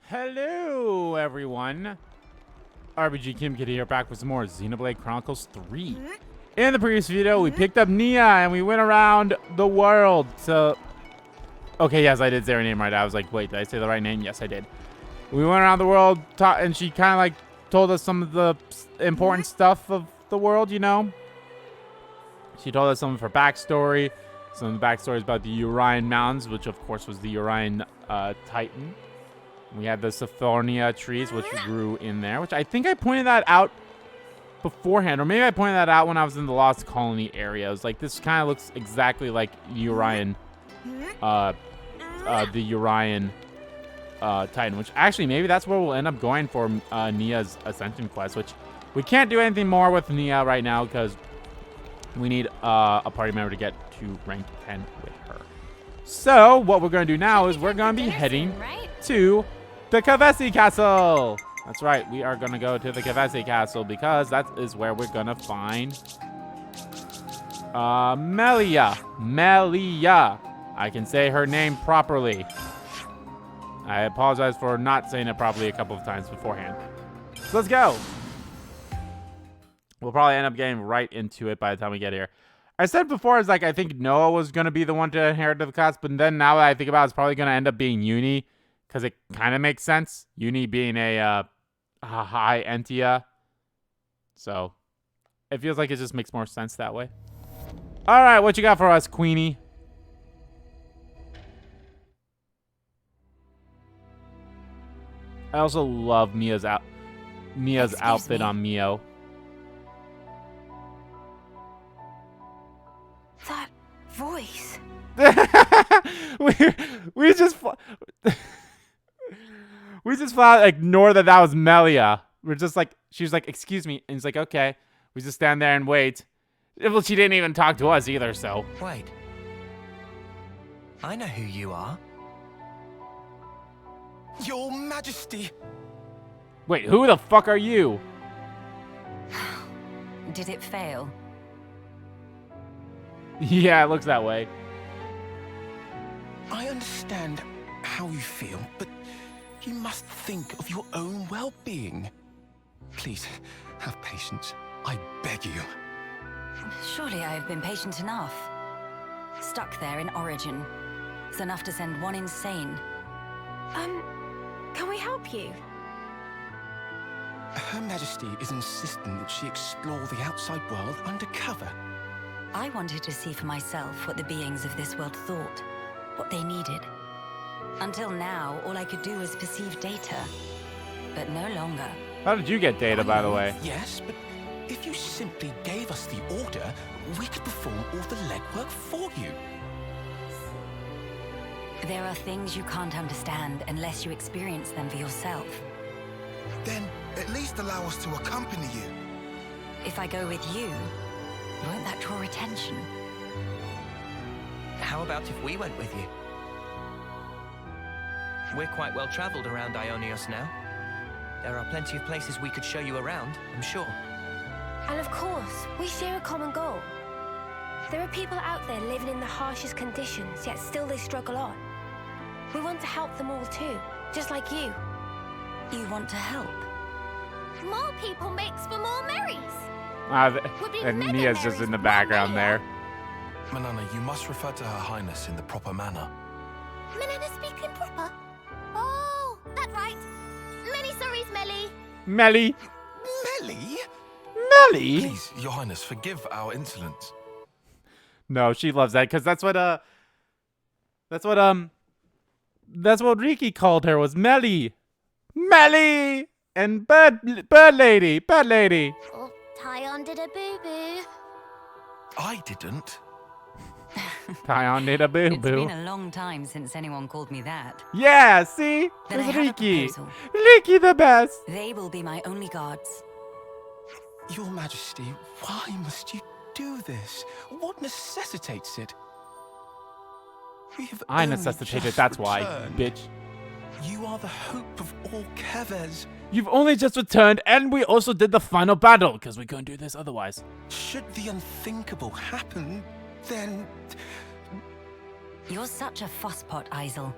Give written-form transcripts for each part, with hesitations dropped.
Hello, everyone. RBG Kim Kid here, back with some more Xenoblade Chronicles 3. In the previous video, we picked up Nia and we went around the world. So, okay, yes, I did say her name right. I was like, wait, did I say the right name? Yes, I did. We went around the world, and she kind of like told us some of the important stuff of the world, you know? She told us some of her backstory, some of the backstories about the Urian Mountains, which of course was the Urian Titan. We had the Saphonia trees, which grew in there, which I think I pointed that out beforehand, or maybe I pointed that out when I was in the Lost Colony area. I was like, this kind of looks exactly like Urian, the Urian Titan, which actually maybe that's where we'll end up going for Nia's Ascension quest, which we can't do anything more with Nia right now because we need a party member to get to rank 10 with her. So what we're going to do now is we're going to be heading to the Keves Castle. That's right, we are going to go to the Keves Castle because that is where we're going to find Melia. Melia. I can say her name properly. I apologize for not saying it properly a couple of times beforehand. So let's go. We'll probably end up getting right into it by the time we get here. I said before, it's like I think Noah was going to be the one to inherit the class, but then now that I think about it, it's probably going to end up being Eunie, because it kind of makes sense. Eunie being a high Entia. So it feels like it just makes more sense that way. All right, what you got for us, Queenie? I also love Mia's outfit on Mio. That voice. we just flat ignore that was Melia. We're just like, she's like, excuse me, and he's like, okay. We just stand there and wait. Well, she didn't even talk to us either, so. Wait. I know who you are. Your Majesty! Wait, who the fuck are you? Did it fail? Yeah, it looks that way. I understand how you feel, but you must think of your own well-being. Please, have patience. I beg you. Surely I have been patient enough. Stuck there in Origin. It's enough to send one insane. Can we help you? Her Majesty is insisting that she explore the outside world undercover. I wanted to see for myself what the beings of this world thought, what they needed. Until now, all I could do was perceive data, but no longer. How did you get data, by the way? Yes, but if you simply gave us the order, we could perform all the legwork for you. There are things you can't understand unless you experience them for yourself. Then at least allow us to accompany you. If I go with you, won't that draw attention? How about if we went with you? We're quite well traveled around Aionios now. There are plenty of places we could show you around, I'm sure. And of course, we share a common goal. There are people out there living in the harshest conditions, yet still they struggle on. We want to help them all too, just like you. You want to help? More people makes for more merries. And Nia's just in the background there. Manana, you must refer to Her Highness in the proper manner. Manana speaking proper? Oh, that's right. Many sorries, Melly. Melly. Melie? Melly? Please, Your Highness, forgive our insolence. No, she loves that because that's what Riki called her, was Melly. Melly and bird lady. Oh, Taion did a boo-boo. I didn't. Taion did a It's boo-boo. been a long time since anyone called me that. Yeah, see? Then I It's have a Riki. proposal. Riki the best. They will be my only guards. Your Majesty, why must you do this? What necessitates it? We have I only necessitated, just that's why, returned. bitch. You are the hope of all Keves. You've only just returned, and we also did the final battle, because we couldn't do this otherwise. Should the unthinkable happen, then... You're such a fusspot, Isel.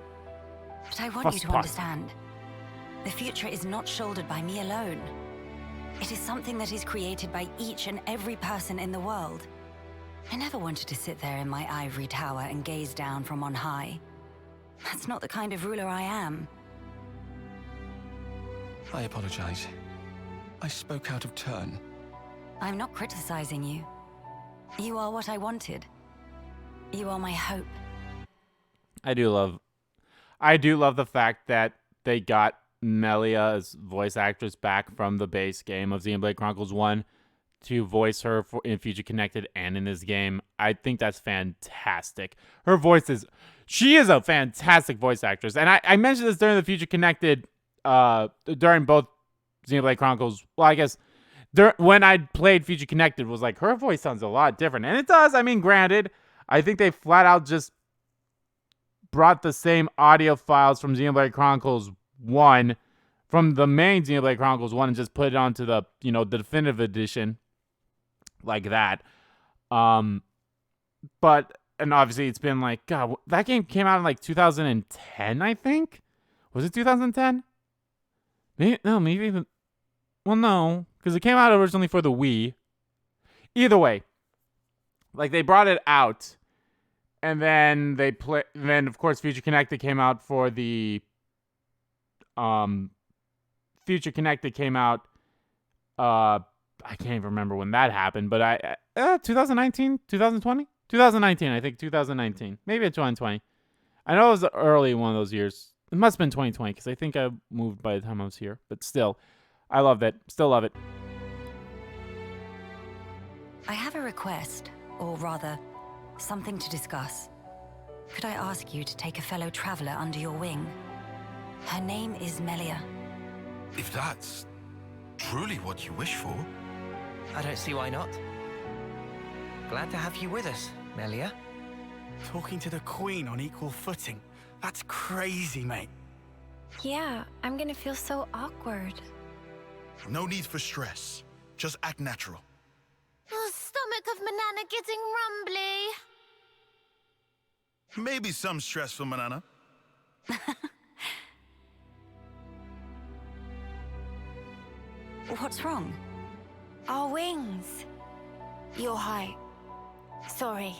But I want you to Fusspot. understand. The future is not shouldered by me alone. It is something that is created by each and every person in the world. I never wanted to sit there in my ivory tower and gaze down from on high. That's not the kind of ruler I am. I apologize. I spoke out of turn. I'm not criticizing you. You are what I wanted. You are my hope. I do love the fact that they got Melia's voice actress back from the base game of Xenoblade Chronicles 1 to voice her in Future Connected and in this game. I think that's fantastic. Her voice she is a fantastic voice actress. And I mentioned this during the Future Connected, during both Xenoblade Chronicles. Well, I guess when I played Future Connected, was like, her voice sounds a lot different. And it does. I mean, granted, I think they flat out just brought the same audio files from Xenoblade Chronicles 1, from the main Xenoblade Chronicles 1, and just put it onto the, the definitive edition like that. But, and obviously it's been like, God, that game came out in like 2010, I think? Was it 2010? Maybe even, well, no, because it came out originally for the Wii. Either way, like, they brought it out, and then then of course Future Connected came out for the Future Connected came out, I can't even remember when that happened, but 2019, 2020, 2019, I think 2019, maybe 2020. I know it was early one of those years. It must have been 2020 because I think I moved by the time I was here, but still, I loved it. Still love it. I have a request, or rather, something to discuss. Could I ask you to take a fellow traveler under your wing? Her name is Melia. If that's truly what you wish for. I don't see why not. Glad to have you with us, Melia. Talking to the Queen on equal footing. That's crazy, mate. Yeah, I'm gonna feel so awkward. No need for stress. Just act natural. Oh, stomach of Manana getting rumbly. Maybe some stress for Manana. What's wrong? Our wings. You're high. Sorry.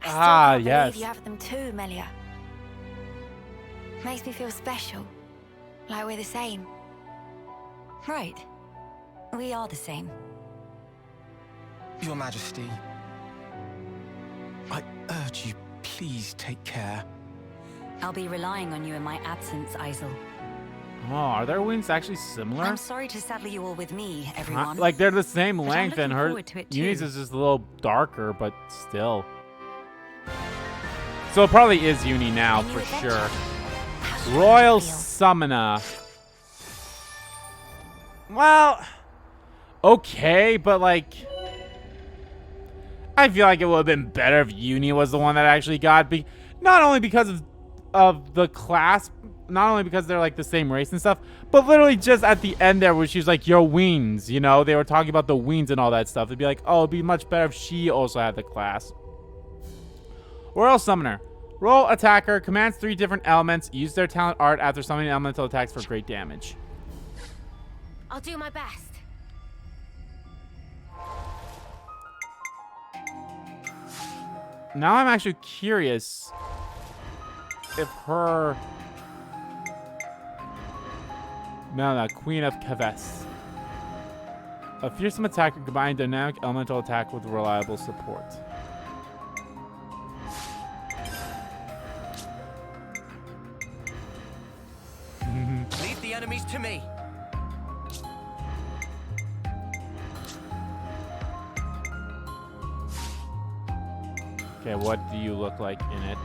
I still Ah, can't yes. believe you have them too, Melia. Makes me feel special. Like we're the same. Right. We are the same. Your Majesty, I urge you, please take care. I'll be relying on you in my absence, Isel. Oh, are their wings actually similar? I'm sorry to saddle you all with me, everyone. Like, they're the same But I'm length, and looking her forward to it too. Eunie's is just a little darker, but still. So it probably is Eunie now, A new for adventure. sure. How strange Royal it feels. Summoner. Well, okay, but like, I feel like it would have been better if Eunie was the one that actually got, not only because of the class, not only because they're like the same race and stuff, but literally just at the end there where she's like, your wings, they were talking about the wings and all that stuff. They'd be like, oh, it'd be much better if she also had the class. Royal Summoner. Roll attacker, commands 3 different elements, use their talent art after summoning elemental attacks for great damage. I'll do my best. Now I'm actually curious if her... Melia, Queen of Keves. A fearsome attacker combining dynamic elemental attack with reliable support. Leave the enemies to me. Okay, what do you look like in it?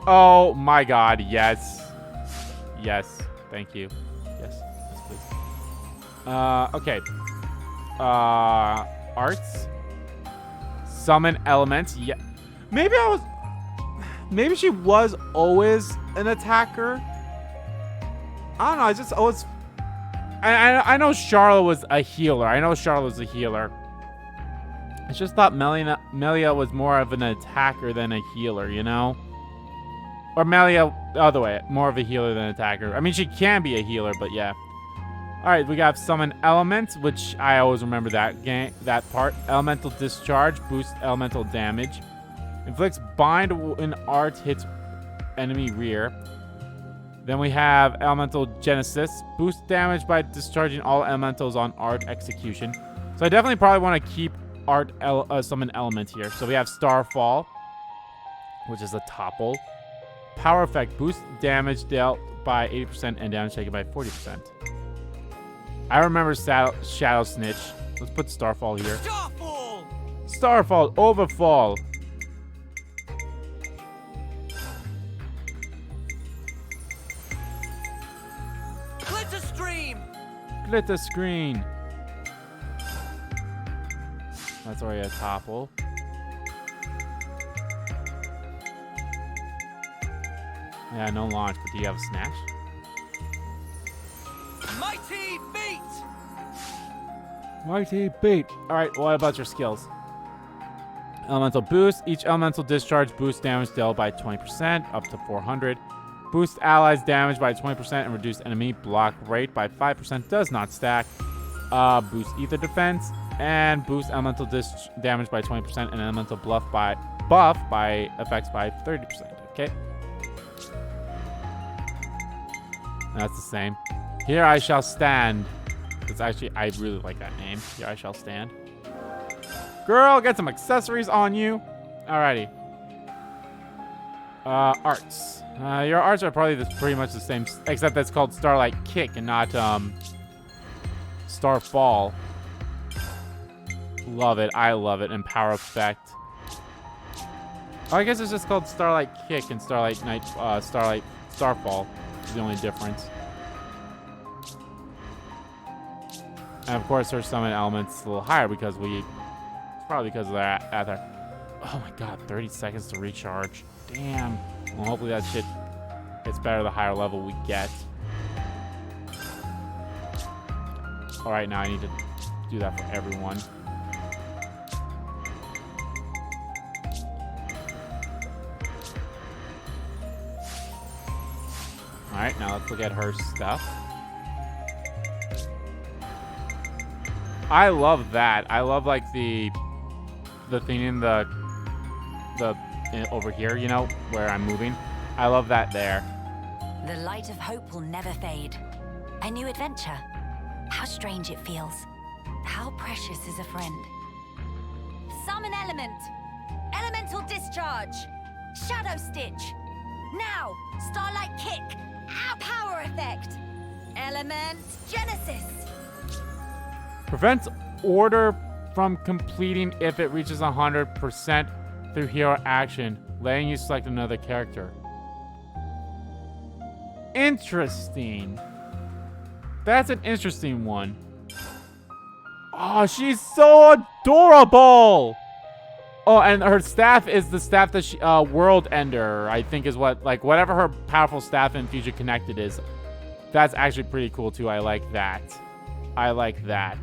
Oh my god, yes. Yes, thank you. Yes, please. Okay. Arts. Summon elements. Yeah. Maybe she was always an attacker. I don't know, I just always... I know Charlotte was a healer. I just thought Melia was more of an attacker than a healer, Or Melia, the other way. More of a healer than attacker. I mean, she can be a healer, but yeah. Alright, we got Summon Element, which I always remember that part. Elemental Discharge, boost elemental damage. Inflicts bind when art hits enemy rear. Then we have Elemental Genesis. Boost damage by discharging all elementals on art execution. So I definitely probably want to keep art Summon Element here. So we have Starfall, which is a topple. Power effect, boost damage dealt by 80% and damage taken by 40%. I remember Shadow Snitch. Let's put Starfall here. Starfall! Starfall, Overfall. Glitter Stream! Glitter Screen. That's already a topple. Yeah, no launch, but do you have a snatch? Mighty Beat! Mighty Beat. Alright, what about your skills? Elemental Boost. Each elemental discharge boosts damage dealt by 20%, up to 400. Boost allies damage by 20% and reduce enemy block rate by 5%. Does not stack. Boost ether defense. And boost elemental damage by 20% and elemental buff by effects by 30%. Okay. That's the same. Here I shall stand. It's actually, I really like that name. Here I shall stand. Girl, get some accessories on you. Alrighty. Arts. Your arts are probably pretty much the same, except that's called Starlight Kick and not Starfall. Love it. I love it. And Power Effect. Oh, I guess it's just called Starlight Kick and Starlight Starfall. Is the only difference. And of course, her summon element's a little higher because it's probably because of that. Oh my god, 30 seconds to recharge. Damn. Well, hopefully that shit gets better the higher level we get. Alright, now I need to do that for everyone. Alright, now let's look at her stuff. I love that. I love like the thing in the over here, you know, where I'm moving. I love that there. The light of hope will never fade. A new adventure. How strange it feels. How precious is a friend. Summon element. Elemental discharge. Shadow stitch. Now, Starlight Kick. Our power effect. Element Genesis. Prevents order from completing if it reaches 100% through hero action, letting you select another character. Interesting. That's an interesting one. Oh, she's so adorable. Oh, and her staff is the staff that she, World Ender, I think is what, like, whatever her powerful staff in Future Connected is. That's actually pretty cool, too. I like that. I like that.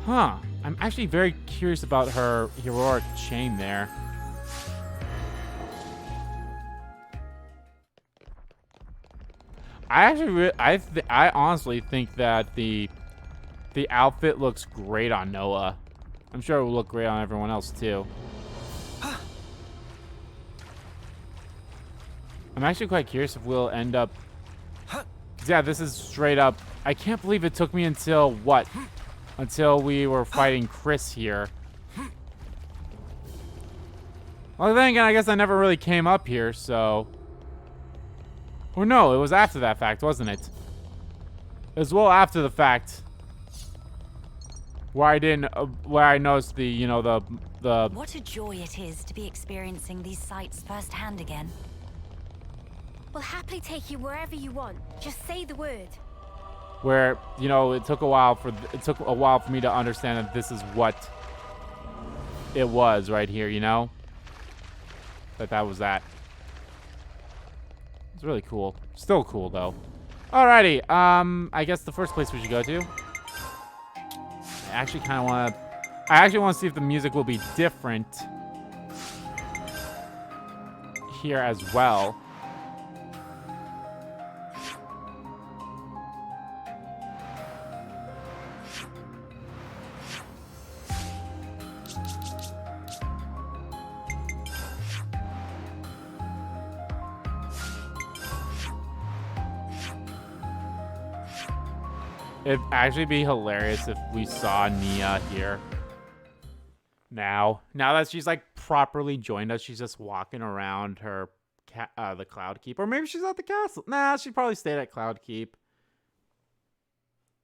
Huh. I'm actually very curious about her heroic chain there. I actually, I honestly think that the outfit looks great on Noah. I'm sure it will look great on everyone else too. I'm actually quite curious if we'll end up. 'Cause yeah, this is straight up. I can't believe it took me until what? Until we were fighting Chris here. Well, then again, I guess I never really came up here, so. Or no, it was after that fact, wasn't it? It was well after the fact. Where I didn't, where I noticed the, you know, the. What a joy it is to be experiencing these sights firsthand again. We'll happily take you wherever you want. Just say the word. Where, you know, it took a while for me to understand that this is what it was right here, you know? That was that. It's really cool. Still cool though. Alrighty, I guess the first place we should go to. I actually kind of want to see if the music will be different. here as well. It'd actually be hilarious if we saw Nia here. Now that she's like properly joined us, she's just walking around her the Cloud Keep, or maybe she's at the castle. Nah, she probably stayed at Cloud Keep.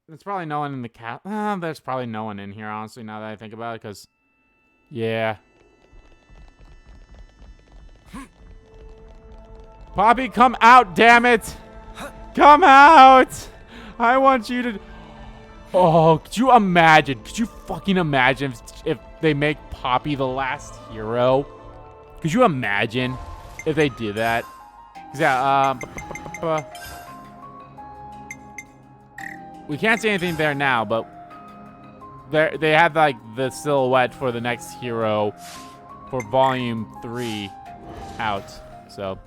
There's probably no one in the there's probably no one in here, honestly, now that I think about it, because yeah. Poppy, come out, damn it! Come out! I want you to. Oh, could you imagine? Could you fucking imagine if they make Poppy the last hero? Could you imagine if they did that? 'Cause yeah, we can't see anything there now, but they have like the silhouette for the next hero for Volume 3 out. So,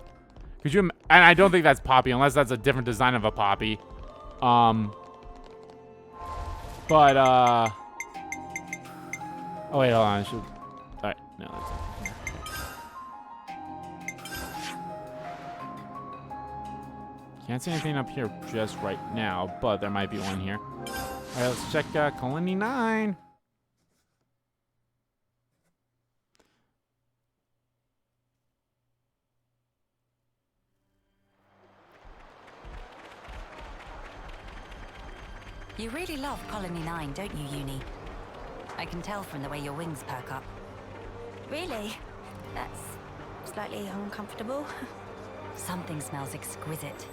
could you? And I don't think that's Poppy, unless that's a different design of a Poppy. But, oh, wait, hold on. Alright, no, that's not here. Can't see anything up here just right now, but there might be one here. Alright, let's check Colony 9. You really love Colony 9, don't you, Eunie? I can tell from the way your wings perk up. Really? That's slightly uncomfortable. Something smells exquisite.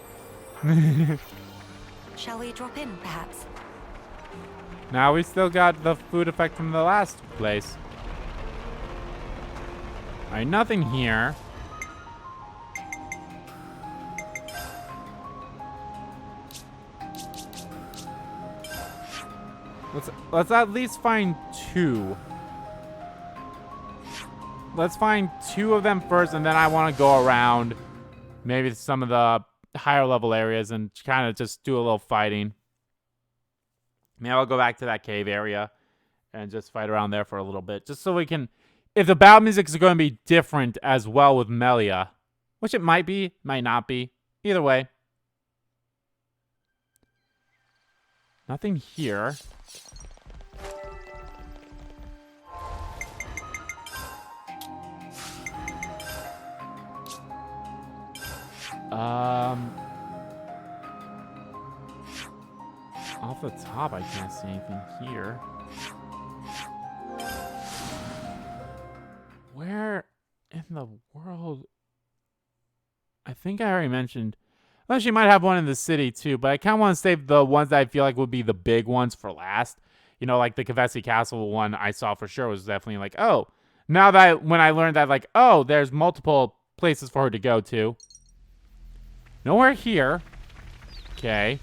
Shall we drop in, perhaps? Now we still got the food effect from the last place. Alright, nothing here. Let's at least find 2. Let's find 2 of them first, and then I want to go around maybe some of the higher level areas and kind of just do a little fighting. Maybe I'll go back to that cave area and just fight around there for a little bit, just so we can. If the battle music is going to be different as well with Melia, which it might be, might not be. Either way. Nothing here. Off the top, I can't see anything here. Where in the world? I think I already mentioned. Well, she might have one in the city too, but I kind of want to save the ones that I feel like would be the big ones for last. You know, like the Keves Castle one I saw for sure was definitely like, oh, now that when I learned that, like, oh, there's multiple places for her to go to. Nowhere here. Okay.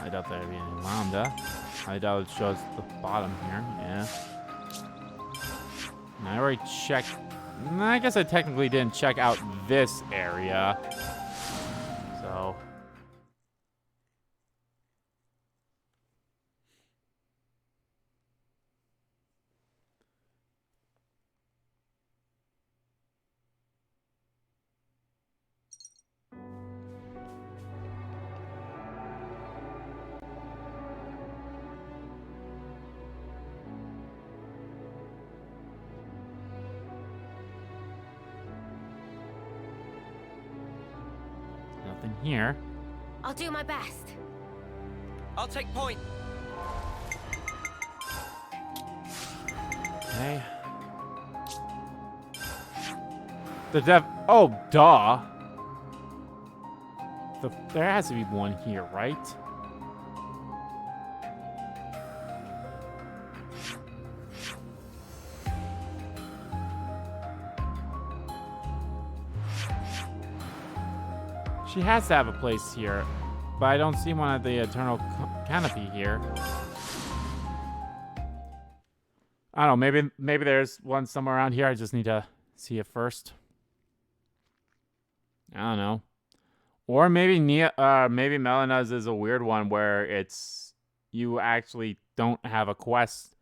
I doubt there'd be any Lambda. I doubt it shows the bottom here. Yeah. And I already checked. I guess I technically didn't check out this area. So. Nothing here. I'll do my best. I'll take point. Okay. Oh, duh. There has to be one here, right? She has to have a place here, but I don't see one at the Eternal Canopy here. I don't know. Maybe there's one somewhere around here. I just need to see it first. I don't know. Or maybe maybe Melena's is a weird one where it's you actually don't have a quest.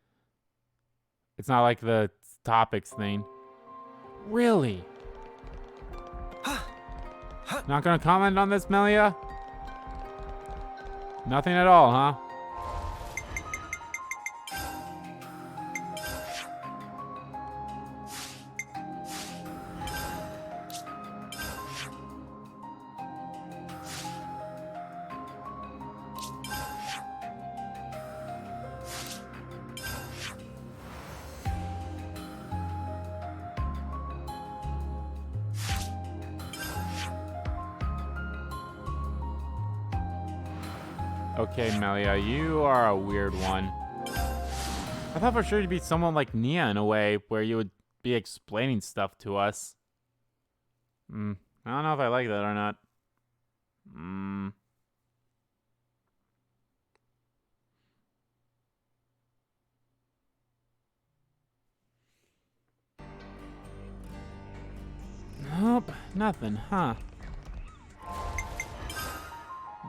It's not like the topics thing. Really? Not gonna comment on this, Melia? Nothing at all, huh? Okay, Melia, you are a weird one. I thought for sure you'd be someone like Nia in a way, where you would be explaining stuff to us. I don't know if I like that or not. Nope, nothing, huh?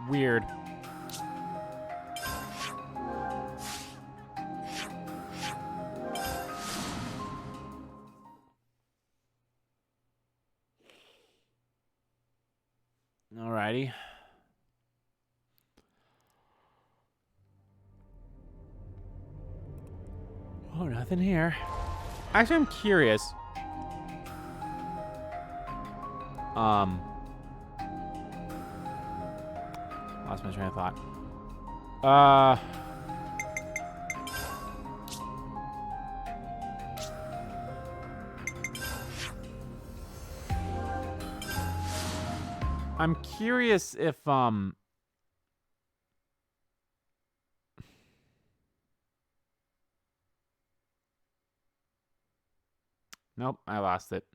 Weird. Alrighty. Oh, nothing here. Actually, I'm curious. Lost my train of thought. I'm curious if, Nope, I lost it.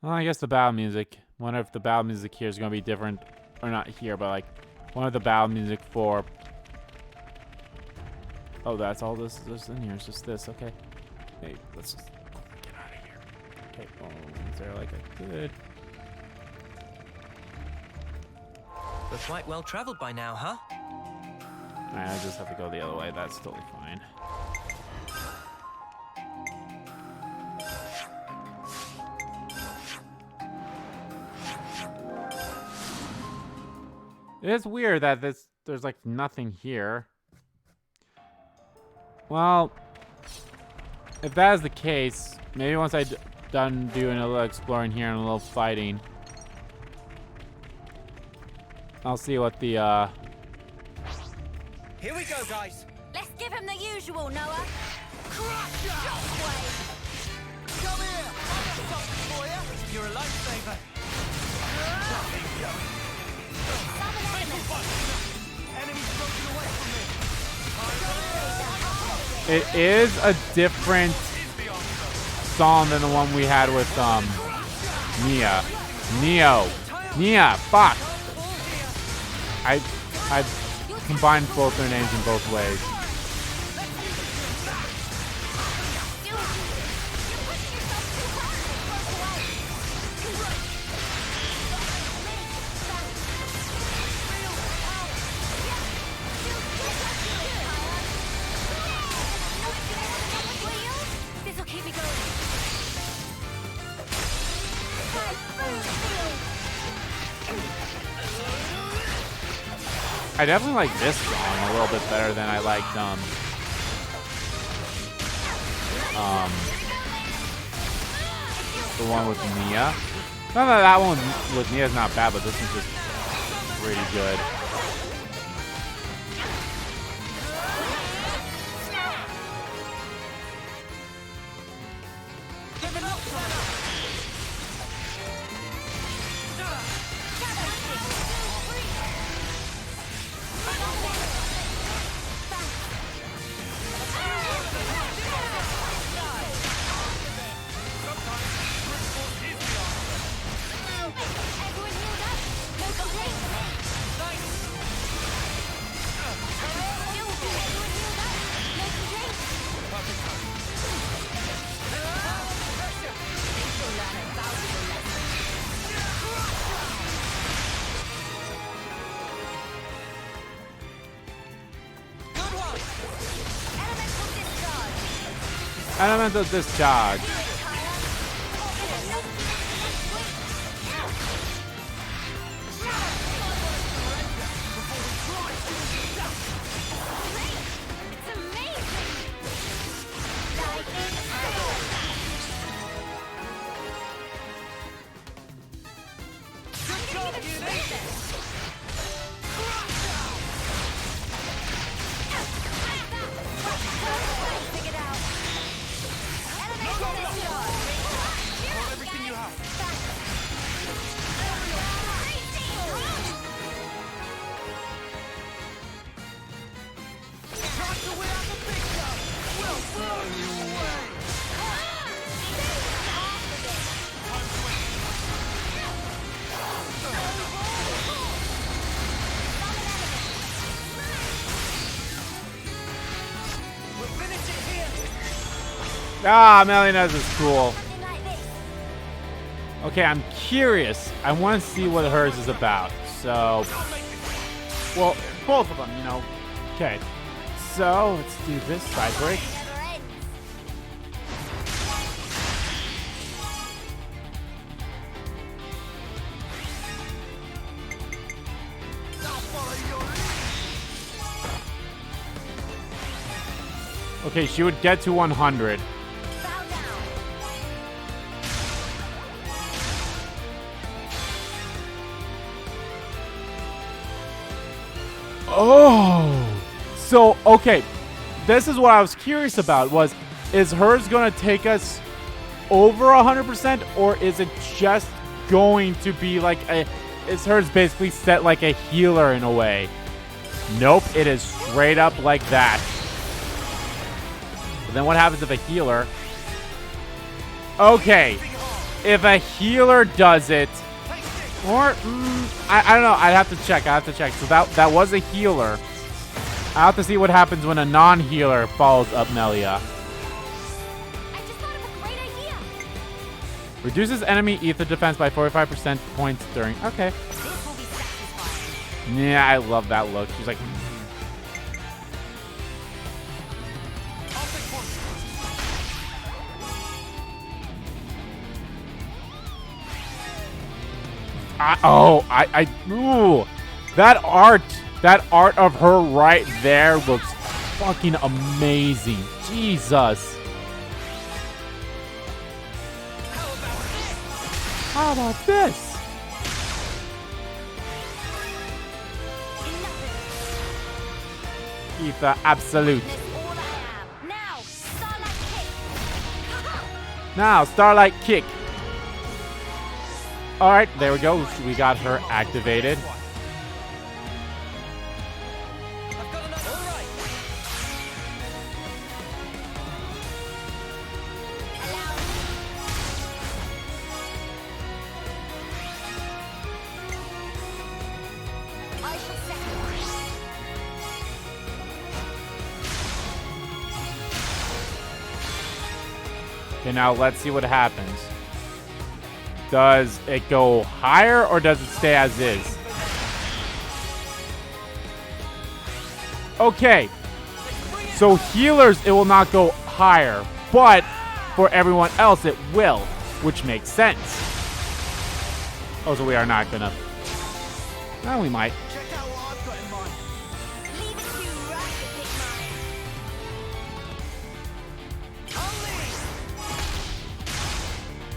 Well, I guess the battle music. Wonder if the battle music here is going to be different. Or not here, but like, one of the battle music for... Oh, that's all this in here. It's just this. Okay. Hey, let's just get out of here. Okay, well, is there like a good... We're quite well traveled by now, huh? Alright, I just have to go the other way. That's totally fine. It is weird that there's like nothing here. Well, if that is the case, maybe once I'm done doing a little exploring here and a little fighting, I'll see what the Here we go, guys. Let's give him the usual, Noah. Crush ya! Come here! I got something for you. You're a lifesaver. Enemies broken away from me. It is a different song than the one we had with Nia. Fuck. I combined both their names in both ways. This'll keep me going. I definitely like this song a little bit better than I liked the one with Nia. Not that one with Nia is not bad, but this one's just pretty good. Elemental discharge. Ah, Aionios is cool. Okay, I'm curious. I want to see what hers is about. So, well, both of them, you know. Okay, so let's do this side break. Okay, she would get to 100. Oh, so, okay. This is what I was curious about is hers going to take us over 100% or is it just going to be like is hers basically set like a healer in a way? Nope, it is straight up like that. But then what happens if a healer... Okay, if a healer does it... Or, I don't know. I'd have to check. So that was a healer. I have to see what happens when a non-healer follows up Melia. I just thought of a great idea. Reduces enemy ether defense by 45% points during... Okay. This will be satisfying. Yeah, I love that look. She's like... Ooh, that art of her right there looks fucking amazing. Jesus. How about this? Ether absolute. Now, starlight kick. Now, starlight kick. All right, there we go. We got her activated. I've got enough. All right. I shall sacrifice. Okay, now let's see what happens. Does it go higher or does it stay as is? Okay. So healers, it will not go higher. But for everyone else, it will. Which makes sense. Oh, so we are not gonna... Well, we might. Check out what I've got in mind. Leave it to Rush to pick mine. I'll lead.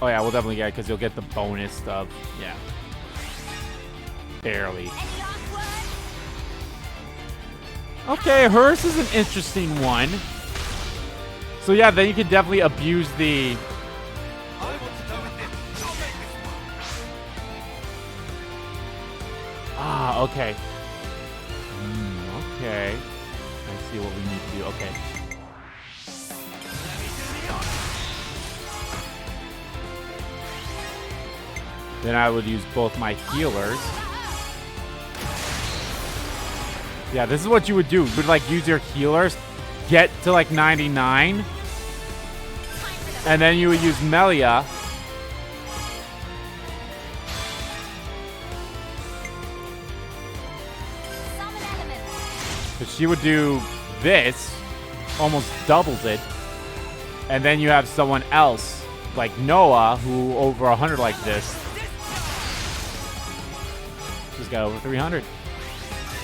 Oh yeah, we'll definitely get it because you'll get the bonus stuff. Yeah. Barely. Any last words? Okay, hers is an interesting one. So yeah, then you can definitely abuse the... I want to know with this. I'll make this one. Ah, okay. Okay. Let's see what we need to do. Okay. Let me do the honor. Then I would use both my healers. Yeah, this is what you would do. You would like use your healers, get to like 99, and then you would use Melia. Summon elements. Because she would do this, almost doubles it. And then you have someone else, like Noah, who over 100 like this. She's got over 300.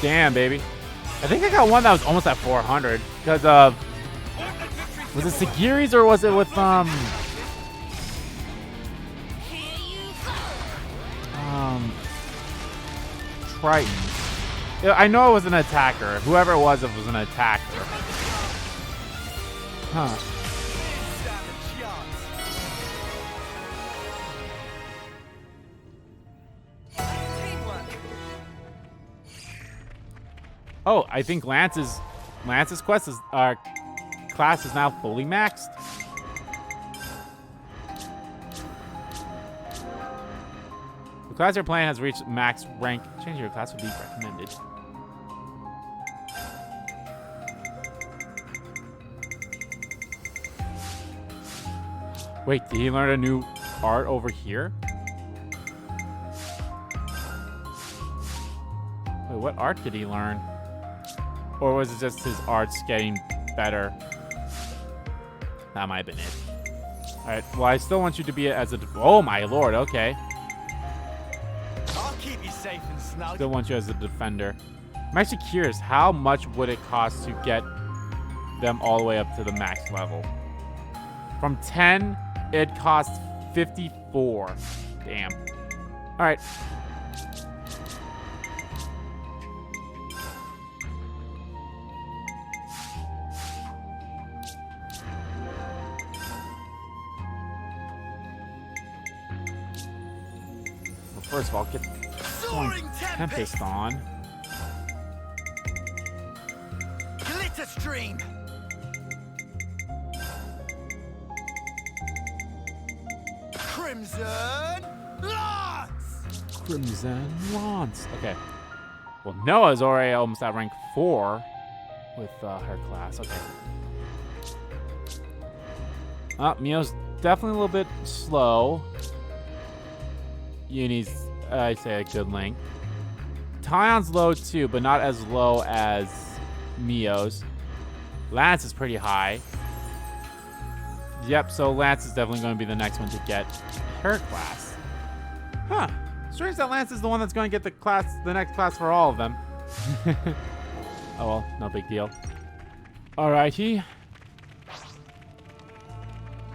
Damn, baby. I think I got one that was almost at 400. Because, was it Sagiri's or was it with, Triton? I know it was an attacker. Whoever it was an attacker. Huh. Oh, I think Lance's quest is class is now fully maxed. The class you're playing has reached max rank. Change your class would be recommended. Wait, did he learn a new art over here? Wait, what art did he learn? Or was it just his arts getting better? That might have been it. Alright, well, I still want you to be as a... Oh, my lord, okay. I'll keep you safe and snug. Still want you as a defender. I'm actually curious, how much would it cost to get them all the way up to the max level? From 10, it costs 54. Damn. Alright. First of all, get Soaring Tempest on. Glitter stream. Crimson Lance. Crimson Lance. Okay. Well, Noah's already almost at rank 4 with her class. Okay. Mio's definitely a little bit slow. Eunie's, I say, a good link. Taion's low too, but not as low as Mio's. Lanz is pretty high. Yep, so Lanz is definitely going to be the next one to get her class. Huh. Strange that Lanz is the one that's going to get the next class for all of them. Oh well, no big deal. Alrighty.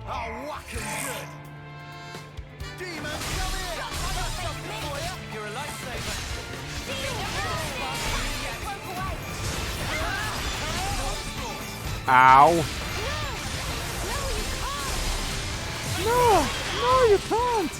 Oh, whacking good. Demon, come here. I got something for you. You're a lifesaver. Ow. No, you can't.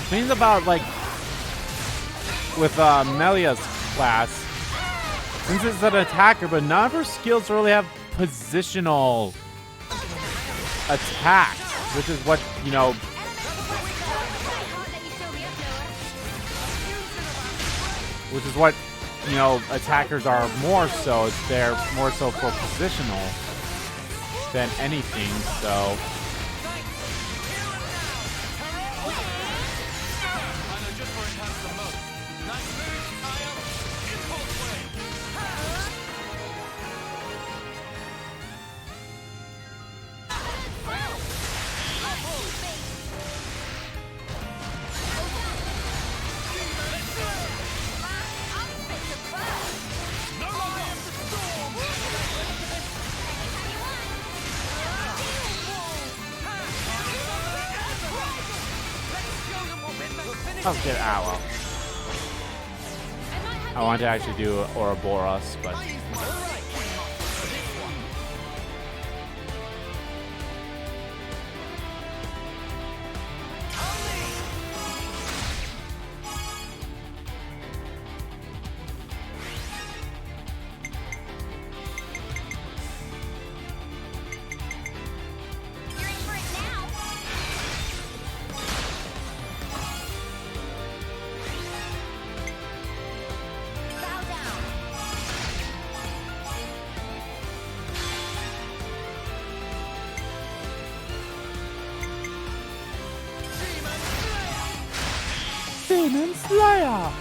Things about, like, with Melia's class, since it's an attacker, but none of her skills really have positional attacks, which is what, you know, attackers are more so. They're more so for positional than anything, so... I'll get Aloe. I wanted to actually do Ouroboros, but... Demon Slayer.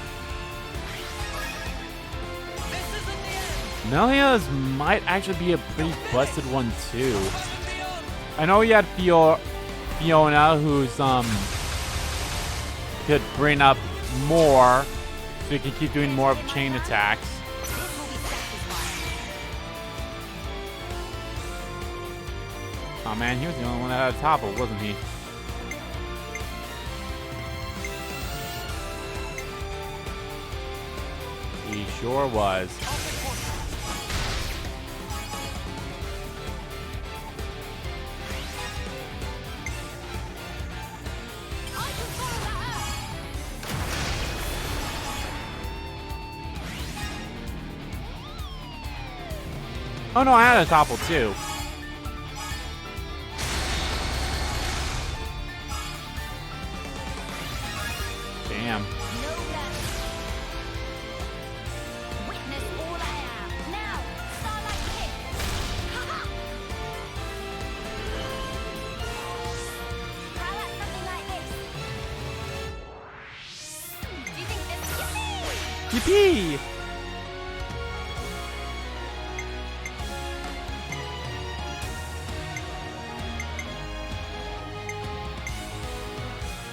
Melia's might actually be a pretty busted one too. I know you had Fiona, who's could bring up more, so you can keep doing more of chain attacks. Oh man, he was the only one that had a topple, wasn't he? He sure was. Oh no, I had a topple too. Damn. Witness all I am. Now, starlight kick. How about something like this? Do you think this? Yippee! Yippee!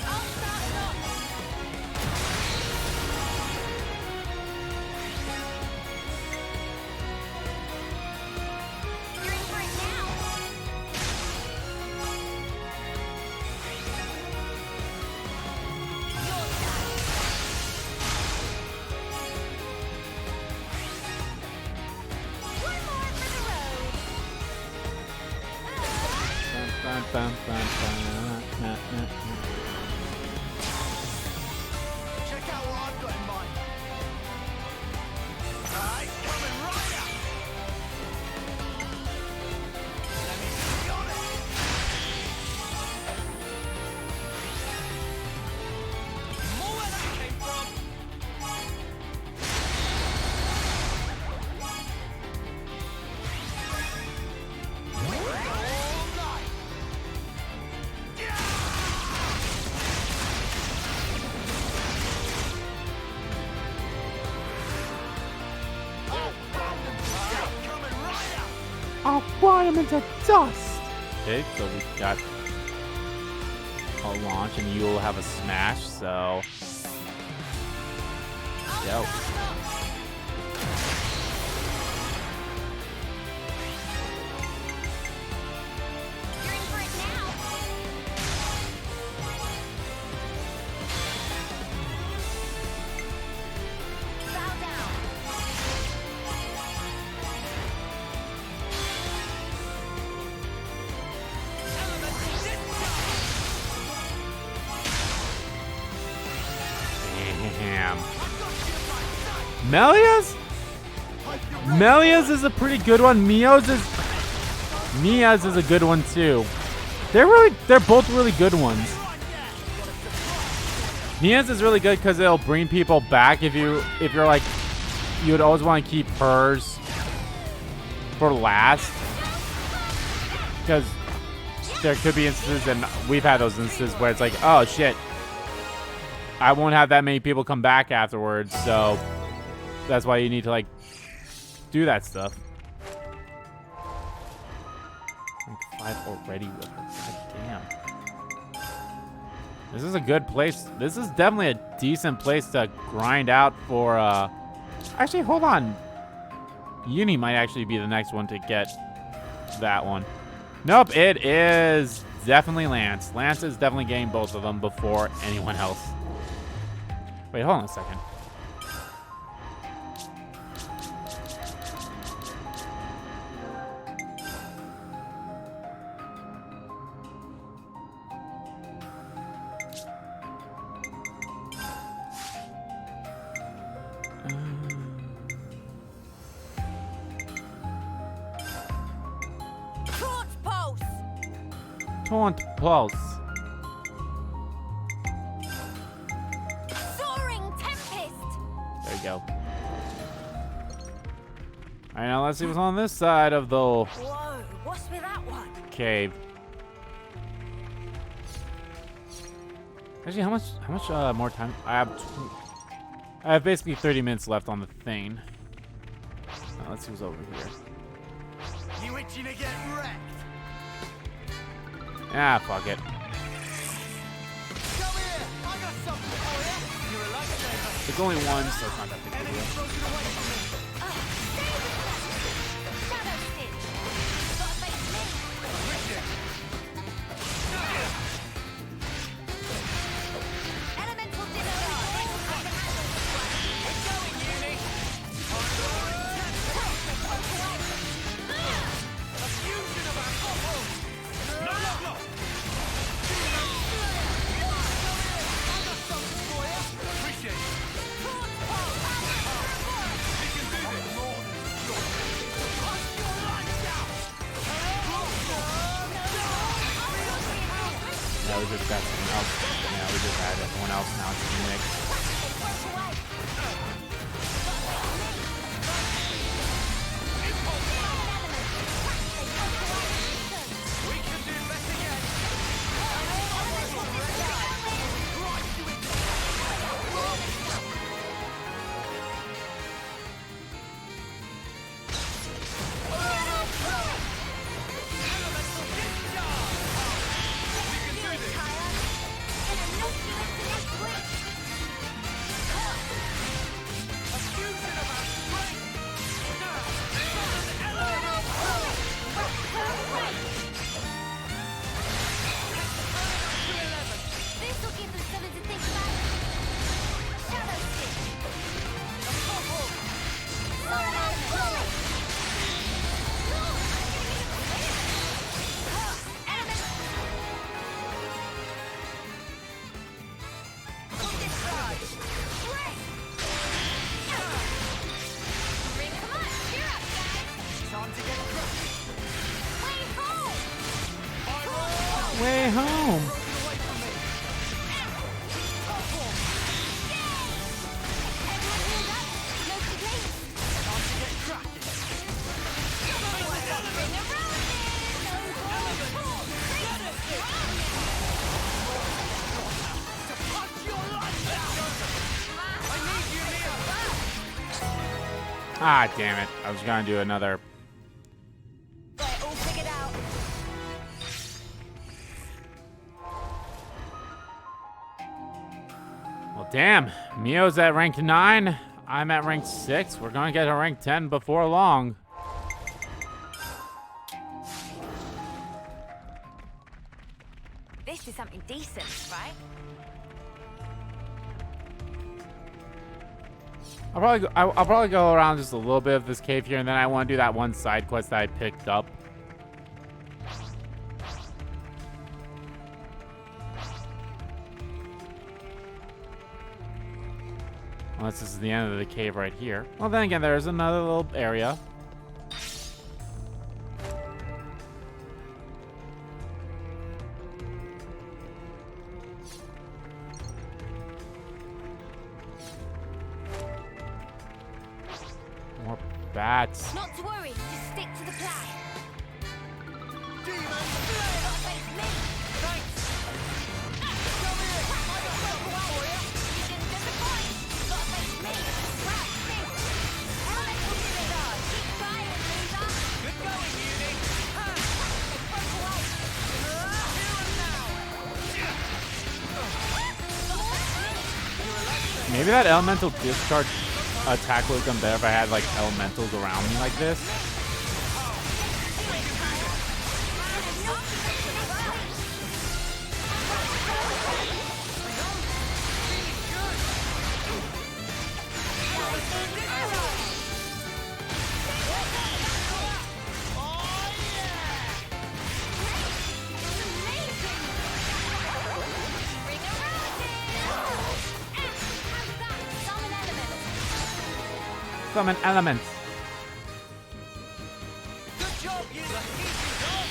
I'll start it off. You're in for it now. Your turn. One more for the road. Bum, bum, bum, bum. Check out what I've got in mind. Alright, coming right up. Let me see on it. More where that came from. All night. Coming right up. I'll fry him into dust. Okay, so we got a launch, and you will have a smash. So, yo. You're in for it now. Bow down. Damn. Melia's is a pretty good one. Mia's is a good one too. They're both really good ones. Mia's is really good because it'll bring people back if you're like, you would always want to keep hers for last, because there could be instances, and we've had those instances where it's like, oh shit, I won't have that many people come back afterwards, so that's why you need to like do that stuff. Like 5 already with her. God damn. This is a good place. This is definitely a decent place to grind out for actually, hold on. Eunie might actually be the next one to get that one. Nope, it is definitely Lanz. Lanz is definitely getting both of them before anyone else. Wait, hold on a second. Taunt pulse. Taunt pulse. Soaring tempest. There you go. Alright, now let's see what's on this side of the Whoa, what's with that one? cave. Actually, how much more time? I have basically 30 minutes left on the thing. Let's see what's over here. You itching to get wrecked? Ah, fuck it. Come here! I got something for you! You're a lifesaver! It's only one, so it's not that big of a Enemies deal. broken away from me! Shadow Stitch. Gotta face me. Richard! Elemental discharge. I can handle this one. We're going, Eunie! A fusion of our footballs! No, no, no! I got something for you! Appreciate it! We can do this! Punch your lights out! Yeah, we just got someone else. Yeah, we just had everyone else now. It's a mix. We can do better yet! This'll give them something to think about. Shadow Stitch. Time to get crushed! Way home. Away from me! Time to get cracking! To punch your lights out! I need you, Mia! Ah, damn it. I was gonna do another. All figured out. Well, damn. Mio's at rank 9. I'm at rank 6. We're gonna get to rank 10 before long. This is something decent, right? I'll probably go around just a little bit of this cave here, and then I want to do that one side quest that I picked up. Unless this is the end of the cave right here. Well, then again, there's another little area. More bats. Not to worry, just stick to the plan. Demon Gotta face me. Thanks! Come here! I got something for you! You didn't disappoint. Gotta face me. Grab me. Elemental discharge. Keep firing, loser. Good going, Eunie! Poke away. Here and now! Maybe that elemental discharge attack would have done better if I had like elementals around me like this. Summon elements. Good job, user! Easy job!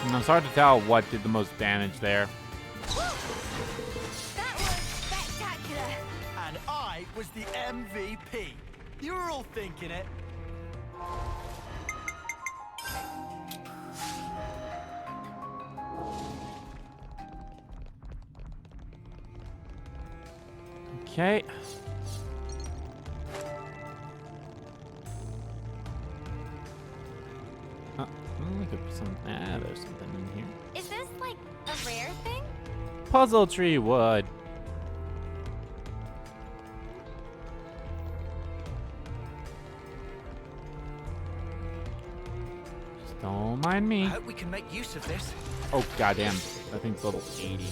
And it's hard to tell what did the most damage there. That was spectacular. And I was the MVP. You were all thinking it. Okay. We could put some. There's something in here. Is this like a rare thing? Puzzle tree wood. Just don't mind I me. hope we can make use of this. Oh goddamn! I think it's level 80.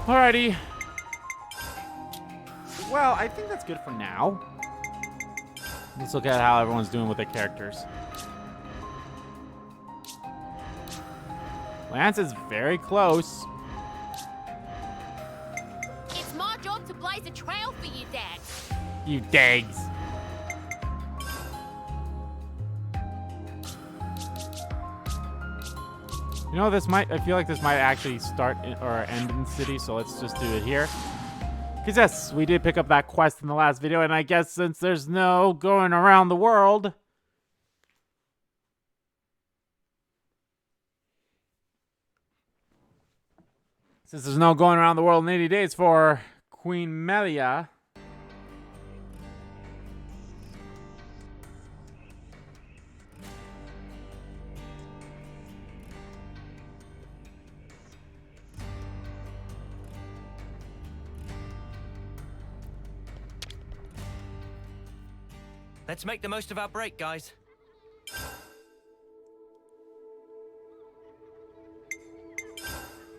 Alrighty. Well, I think that's good for now. Let's look at how everyone's doing with their characters. Lanz is very close. It's my job to blaze a trail for you, Dad. You dags. You know, I feel like this might actually start or end in the city, so let's just do it here. Because yes, we did pick up that quest in the last video, and I guess since there's no going around the world... Since there's no going around the world in 80 days for Queen Melia... Let's make the most of our break, guys.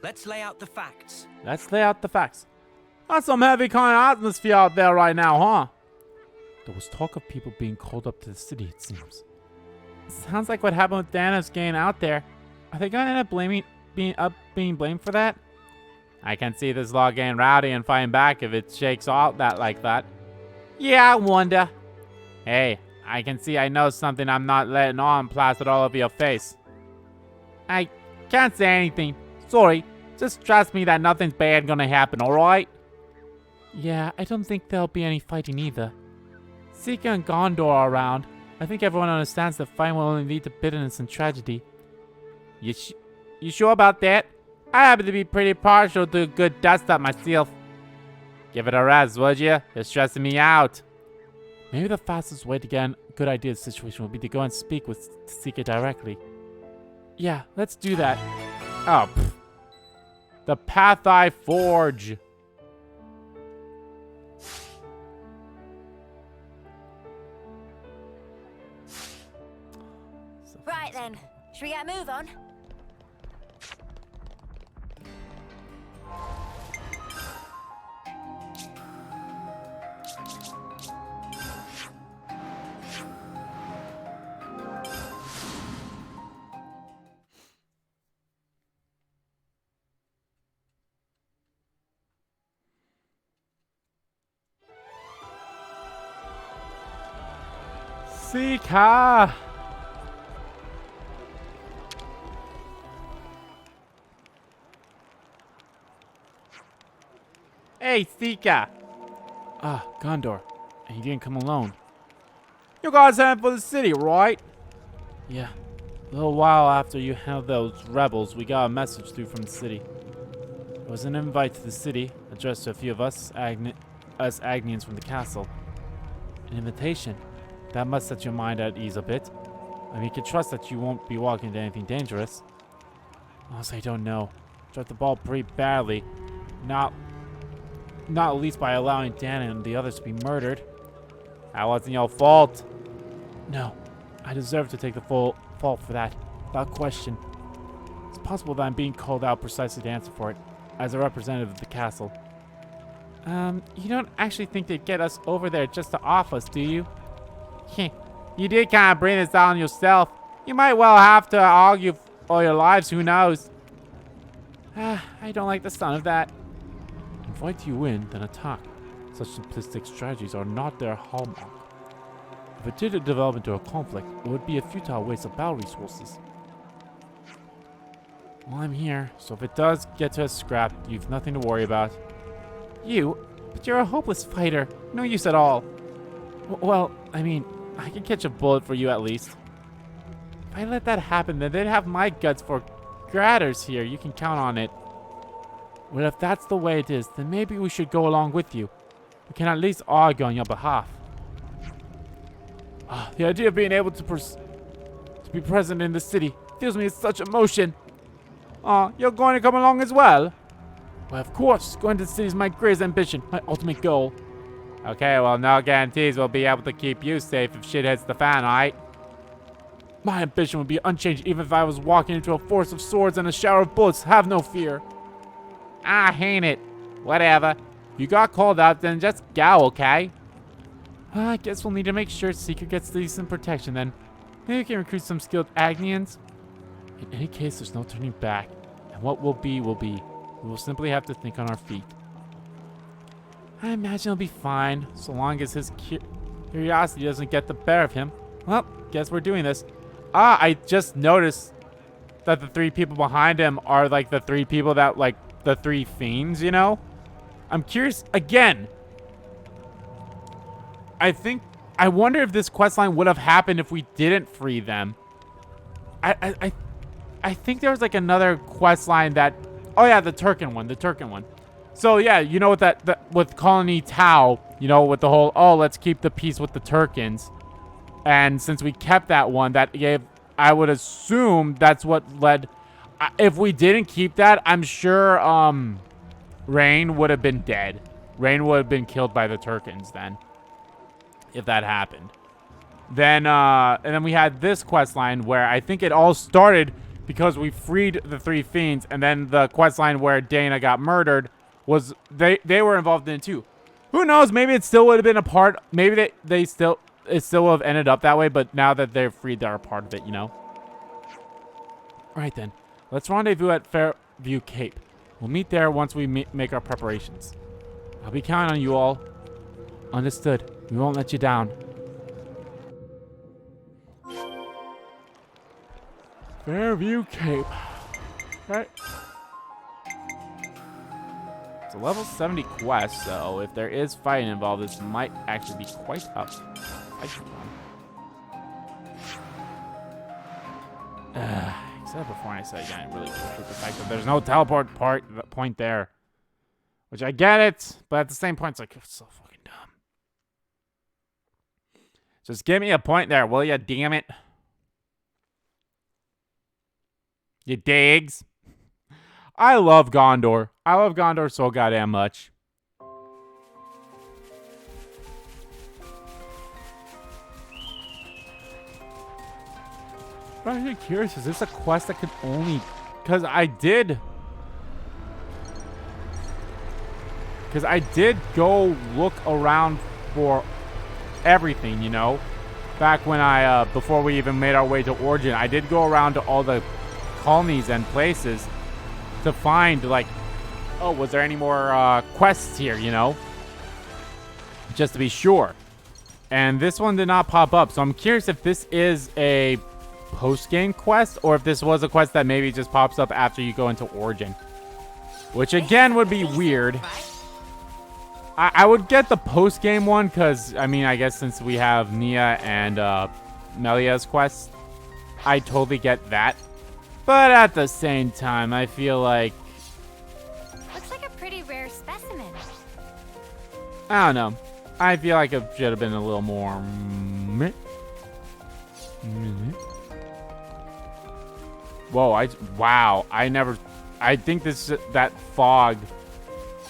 Let's lay out the facts. Let's lay out the facts. That's some heavy kind of atmosphere out there right now, huh? There was talk of people being called up to the city, it seems. Sounds like what happened with Danos getting out there. Are they gonna end up being blamed for that? I can see this law getting rowdy and fighting back if it shakes out like that. Yeah, I wonder. Hey, I know something I'm not letting on plastered all over your face. I can't say anything. Sorry. Just trust me that nothing's bad gonna happen, alright? Yeah, I don't think there'll be any fighting either. Sika and Gondor are around. I think everyone understands that fighting will only lead to bitterness and tragedy. You sure about that? I happen to be pretty partial to a good dust up myself. Give it a rest, would you? You're stressing me out. Maybe the fastest way to get a good idea of the situation would be to go and speak with Sika directly. Yeah, let's do that. Oh, pfft. The path I forge. Right then, should we get a move on? Sika! Hey, Sika! Ah, Gondor. And you didn't come alone. You guys heading for the city, right? Yeah. A little while after you handled those rebels, we got a message through from the city. It was an invite to the city, addressed to a few of us Agnians from the castle. An invitation. That must set your mind at ease a bit. I mean, you can trust that you won't be walking into anything dangerous. Honestly, I don't know. Dropped the ball pretty badly. Not least by allowing Dan and the others to be murdered. That wasn't your fault. No, I deserve to take the full fault for that, without question. It's possible that I'm being called out precisely to answer for it, as a representative of the castle. You don't actually think they'd get us over there just to off us, do you? You did kind of bring this on yourself. You might well have to argue all your lives, who knows? I don't like the sound of that. Invite you in, then attack. Such simplistic strategies are not their hallmark. If it did develop into a conflict, it would be a futile waste of battle resources. Well, I'm here, so if it does get to a scrap, you've nothing to worry about. You? But you're a hopeless fighter. No use at all. Well, I mean, I can catch a bullet for you at least. If I let that happen, then they'd have my guts for gratters here. You can count on it. Well, if that's the way it is, then maybe we should go along with you. We can at least argue on your behalf. The idea of being able to be present in the city fills me with such emotion. You're going to come along as well? Well, of course. Going to the city is my greatest ambition, my ultimate goal. Okay, well, no guarantees we'll be able to keep you safe if shit hits the fan, alright? My ambition would be unchanged even if I was walking into a forest of swords and a shower of bullets. Have no fear. Ain't it? Whatever. If you got called out, then just go, okay? I guess we'll need to make sure Seeker gets decent protection then. Maybe we can recruit some skilled Agnians. In any case, there's no turning back. And what will be, will be. We will simply have to think on our feet. I imagine he'll be fine, so long as his curiosity doesn't get the better of him. Well, guess we're doing this. I just noticed that the 3 people behind him are like the 3 people that, like, the 3 fiends, you know? I'm curious, again. I wonder if this questline would have happened if we didn't free them. I think there was like another questline that, oh yeah, the Turkin one. So yeah, you know, with that with Colony Tau, you know, with the whole, oh, let's keep the peace with the Turkins. And since we kept that one, that gave, I would assume that's what led, if we didn't keep that, I'm sure Rain would have been dead. Rain would have been killed by the Turkins then, if that happened. Then and then we had this quest line where I think it all started because we freed the 3 fiends, and then the quest line where Dana got murdered was they were involved in it too. Who knows? Maybe it still would have been a part. Maybe it still would have ended up that way. But now that they're freed, they're a part of it. You know. All right then, let's rendezvous at Fairview Cape. We'll meet there once we make our preparations. I'll be counting on you all. Understood. We won't let you down. Fairview Cape. Right. It's a level 70 quest, so if there is fighting involved, this might actually be quite tough. Except before I say again, I really hate the fact that there's no teleport point there. Which I get it, but at the same point, it's like, it's so fucking dumb. Just give me a point there, will ya? Damn it. You digs? I love Gondor. I love Gondor so goddamn much. But I'm curious, is this a quest that could only... Because I did go look around for everything, you know? Back when before we even made our way to Origin, I did go around to all the colonies and places to find, like, oh, was there any more quests here, you know? Just to be sure. And this one did not pop up, so I'm curious if this is a post-game quest or if this was a quest that maybe just pops up after you go into Origin. Which, again, would be weird. I would get the post-game one because, I mean, I guess since we have Nia and Melia's quest, I totally get that. But at the same time, I feel like... Looks like a pretty rare specimen. I don't know. I feel like it should have been a little more... Whoa, wow. I think that fog,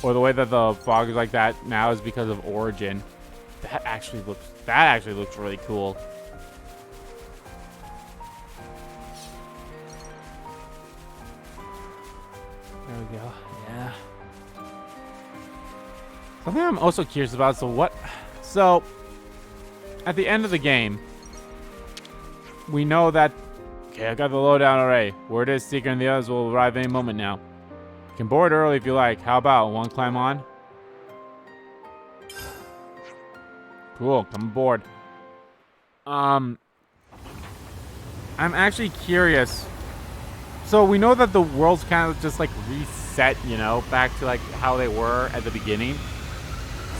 or the way that the fog is like that now is because of Origin. That actually looks really cool. There we go. Yeah. Something I'm also curious about. So at the end of the game, we know that. Okay, I got the lowdown already. Word is Seeker and the others will arrive any moment now. You can board early if you like. How about one climb on? Cool, come aboard. I'm actually curious. So we know that the world's kind of just like reset, you know, back to like how they were at the beginning.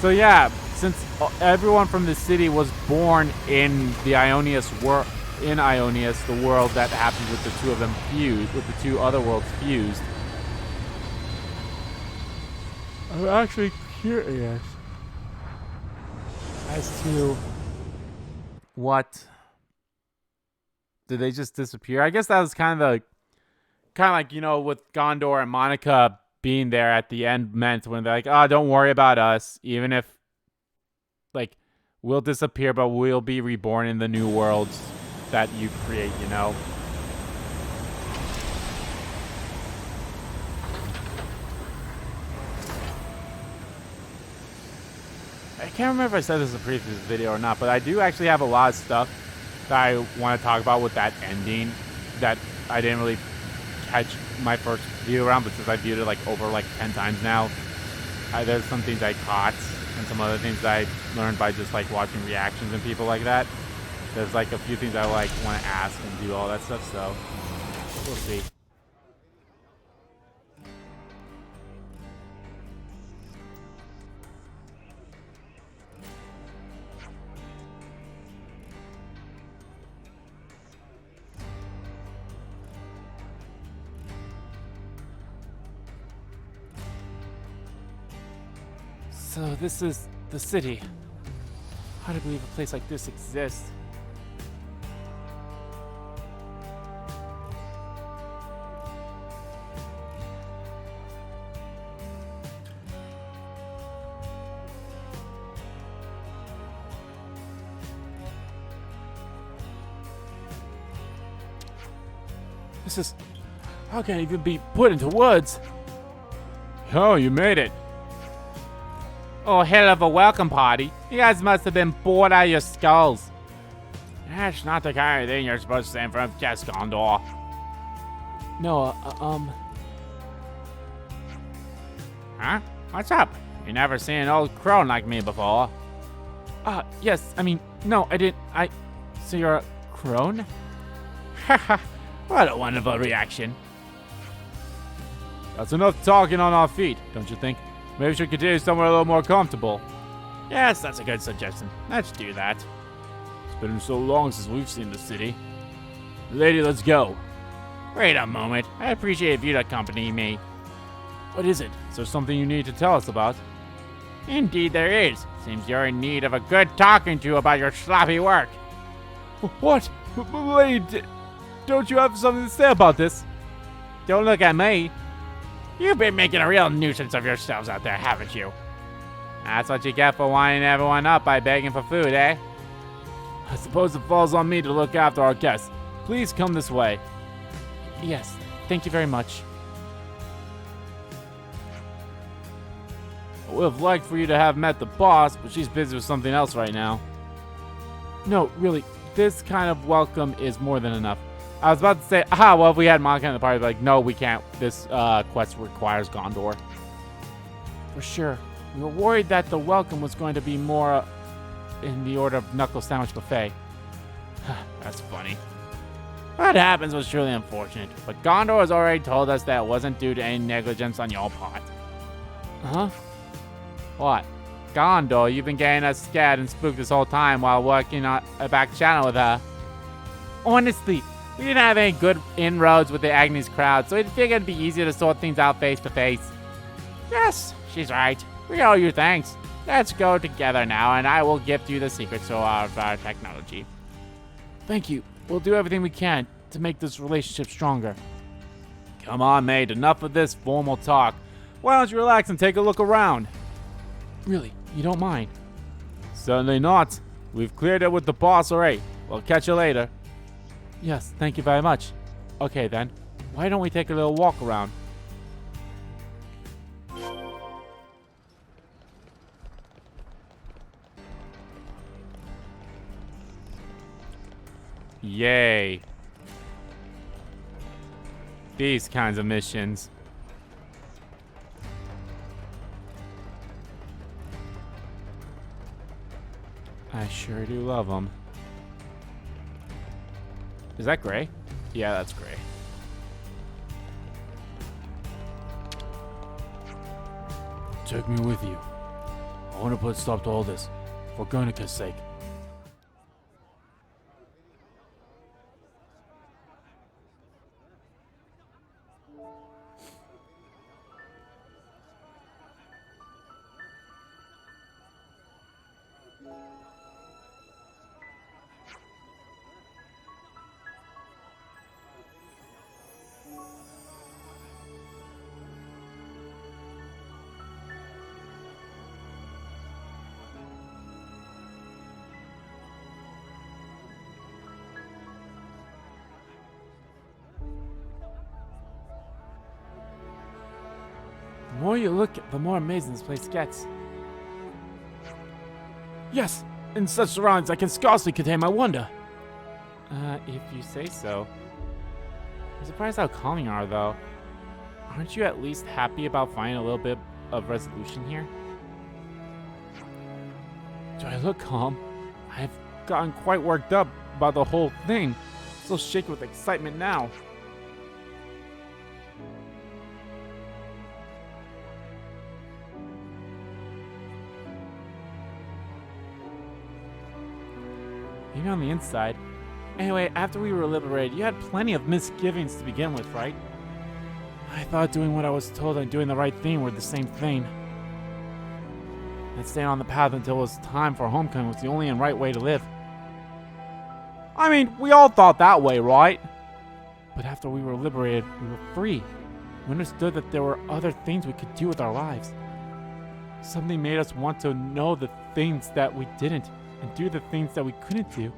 So yeah, since everyone from the city was born in the Aionios world, in Aionios, the world that happened with the two of them fused, with the two other worlds fused. I'm actually curious as to what. Did they just disappear? I guess that was kind of like, you know, with Gondor and Monica being there at the end meant when they're like, oh, don't worry about us, even if like we'll disappear, but we'll be reborn in the new worlds that you create, you know. I can't remember if I said this in a previous video or not, but I do actually have a lot of stuff that I want to talk about with that ending that I didn't really catch my first view around, but since I viewed it like over like 10 times now, there's some things I caught and some other things that I learned by just like watching reactions and people like that. There's like a few things I like want to ask and do all that stuff, so we'll see. So this is the city. Hard to believe a place like this exists. This is... How can it even be put into words? Oh, you made it. Oh, hell of a welcome party. You guys must have been bored out of your skulls. That's not the kind of thing you're supposed to say in front of guest Gondor. No, Huh? What's up? You never seen an old crone like me before. Yes, I mean, no, I didn't, So you're a crone? Haha, what a wonderful reaction. That's enough talking on our feet, don't you think? Maybe we should continue somewhere a little more comfortable. Yes, that's a good suggestion. Let's do that. It's been so long since we've seen the city. Lady, let's go. Wait a moment. I appreciate if you'd accompany me. What is it? Is there something you need to tell us about? Indeed there is. Seems you're in need of a good talking to about your sloppy work. What? Lady, don't you have something to say about this? Don't look at me. You've been making a real nuisance of yourselves out there, haven't you? That's what you get for winding everyone up by begging for food, eh? I suppose it falls on me to look after our guests. Please come this way. Yes, thank you very much. I would have liked for you to have met the boss, but she's busy with something else right now. No, really, this kind of welcome is more than enough. I was about to say, well, if we had Monica in the party, like, no, we can't. This quest requires Gondor. For sure. We were worried that the welcome was going to be more in the order of knuckle sandwich buffet. That's funny. What happens was truly unfortunate, but Gondor has already told us that it wasn't due to any negligence on your part. Huh? What? Gondor, you've been getting us scared and spooked this whole time while working on a back channel with her. Honestly, we didn't have any good inroads with the Agnes crowd, so we figured it'd be easier to sort things out face to face. Yes, she's right. We owe you thanks. Let's go together now, and I will gift you the secrets to our technology. Thank you. We'll do everything we can to make this relationship stronger. Come on, mate. Enough of this formal talk. Why don't you relax and take a look around? Really, you don't mind? Certainly not. We've cleared it with the boss already. We'll catch you later. Yes, thank you very much. Okay then, why don't we take a little walk around? Yay. These kinds of missions. I sure do love them. Is that gray? Yeah, that's gray. Take me with you. I want to put a stop to all this, for Guernica's sake. The more you look, the more amazing this place gets. Yes, in such surroundings, I can scarcely contain my wonder. If you say so. I'm surprised how calm you are, though. Aren't you at least happy about finding a little bit of resolution here? Do I look calm? I've gotten quite worked up about the whole thing. So shaken with excitement now. Maybe on the inside. Anyway, after we were liberated, you had plenty of misgivings to begin with, right? I thought doing what I was told and doing the right thing were the same thing. And staying on the path until it was time for homecoming was the only and right way to live. I mean, we all thought that way, right? But after we were liberated, we were free. We understood that there were other things we could do with our lives. Something made us want to know the things that we didn't and do the things that we couldn't do.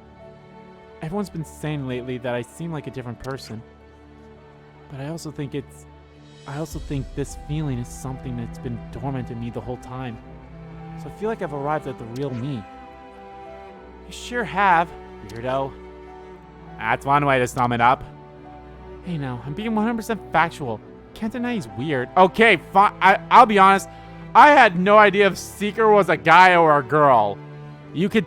Everyone's been saying lately that I seem like a different person. But I also think this feeling is something that's been dormant in me the whole time. So I feel like I've arrived at the real me. You sure have, weirdo. That's one way to sum it up. Hey now, I'm being 100% factual. Can't deny he's weird. Okay, fine. I'll be honest. I had no idea if Seeker was a guy or a girl. You could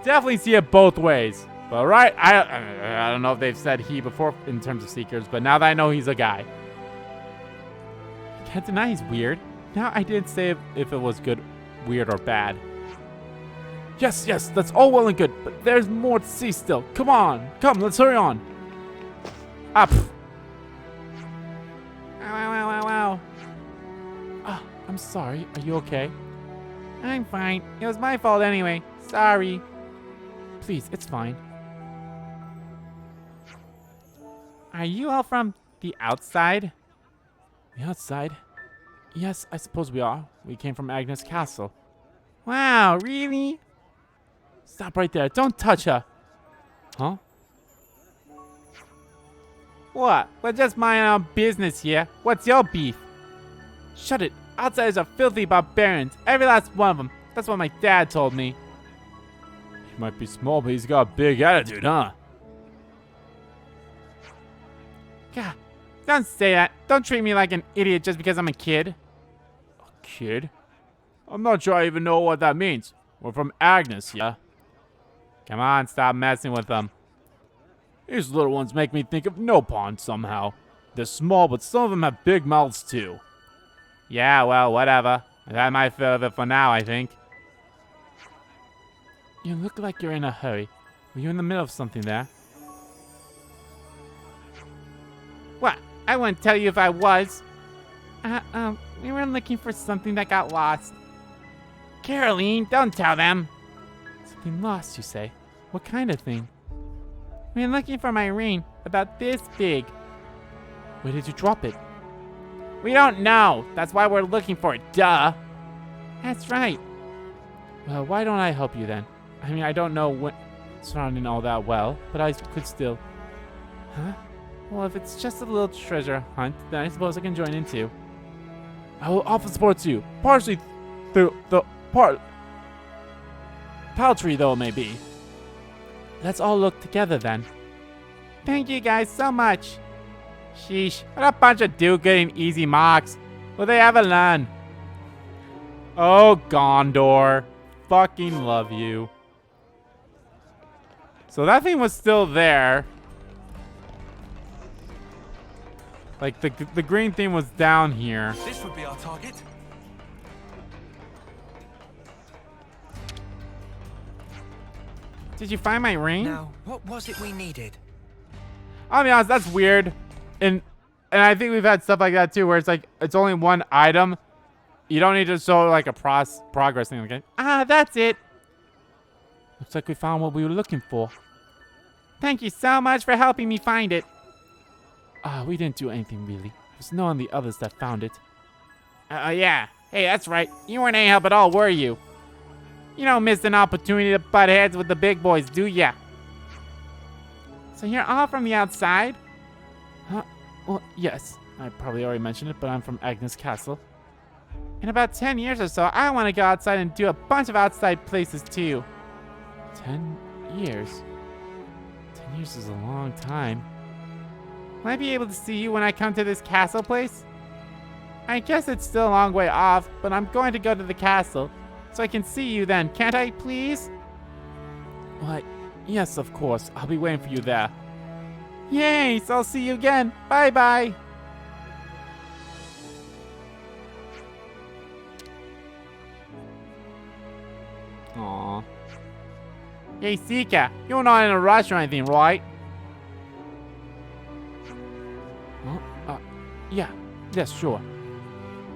definitely see it both ways. But right, I don't know if they've said he before in terms of Seekers, but now that I know he's a guy. Can't deny he's weird. Now I didn't say if it was good, weird, or bad. Yes, that's all well and good, but there's more to see still. Come on, let's hurry on. Up. Ow. Oh, I'm sorry, are you okay? I'm fine. It was my fault anyway. Sorry. Please, it's fine. Are you all from the outside? The outside? Yes, I suppose we are. We came from Agnus Castle. Wow, really? Stop right there. Don't touch her. Huh? What? We're just minding our business here. What's your beef? Shut it. Outsiders are filthy barbarians. Every last one of them. That's what my dad told me. He might be small, but he's got a big attitude, huh? God, don't say that. Don't treat me like an idiot just because I'm a kid. A kid? I'm not sure I even know what that means. We're from Agnes, yeah? Come on, stop messing with them. These little ones make me think of Nopon somehow. They're small, but some of them have big mouths too. Yeah, well, whatever. I've had my fill of it for now, I think. You look like you're in a hurry. Were you in the middle of something there? What? I wouldn't tell you if I was. We were looking for something that got lost. Caroline, don't tell them. Something lost, you say? What kind of thing? We're looking for my ring, about this big. Where did you drop it? We don't know. That's why we're looking for it, duh. That's right. Well, why don't I help you then? I mean, I don't know what surrounding all that well, but I could still... Huh? Well, if it's just a little treasure hunt, then I suppose I can join in too. I will offer support to you, partially through the paltry though it may be. Let's all look together then. Thank you guys so much. Sheesh, what a bunch of do-good easy marks. Will they ever learn? Oh, Gondor. Fucking love you. So that thing was still there. Like, the green thing was down here. This would be our target. Did you find my ring? Now, what was it we needed? I'll be honest, that's weird. And I think we've had stuff like that too, where it's like, it's only one item. You don't need to show like a progress thing. Okay. Ah, that's it. Looks like we found what we were looking for. Thank you so much for helping me find it. We didn't do anything really. There's no one of the others that found it. Yeah. Hey, that's right. You weren't any help at all, were you? You don't miss an opportunity to butt heads with the big boys, do ya? So you're all from the outside? Huh? Well, yes. I probably already mentioned it, but I'm from Agnus Castle. In about 10 years or so, I want to go outside and do a bunch of outside places too. 10 years? 10 years is a long time. Will I be able to see you when I come to this castle place? I guess it's still a long way off, but I'm going to go to the castle. So I can see you then, can't I, please? Why, yes, of course. I'll be waiting for you there. Yay, so I'll see you again. Bye-bye. Aww. Hey, Sika, you're not in a rush or anything, right? Huh? Yeah, sure.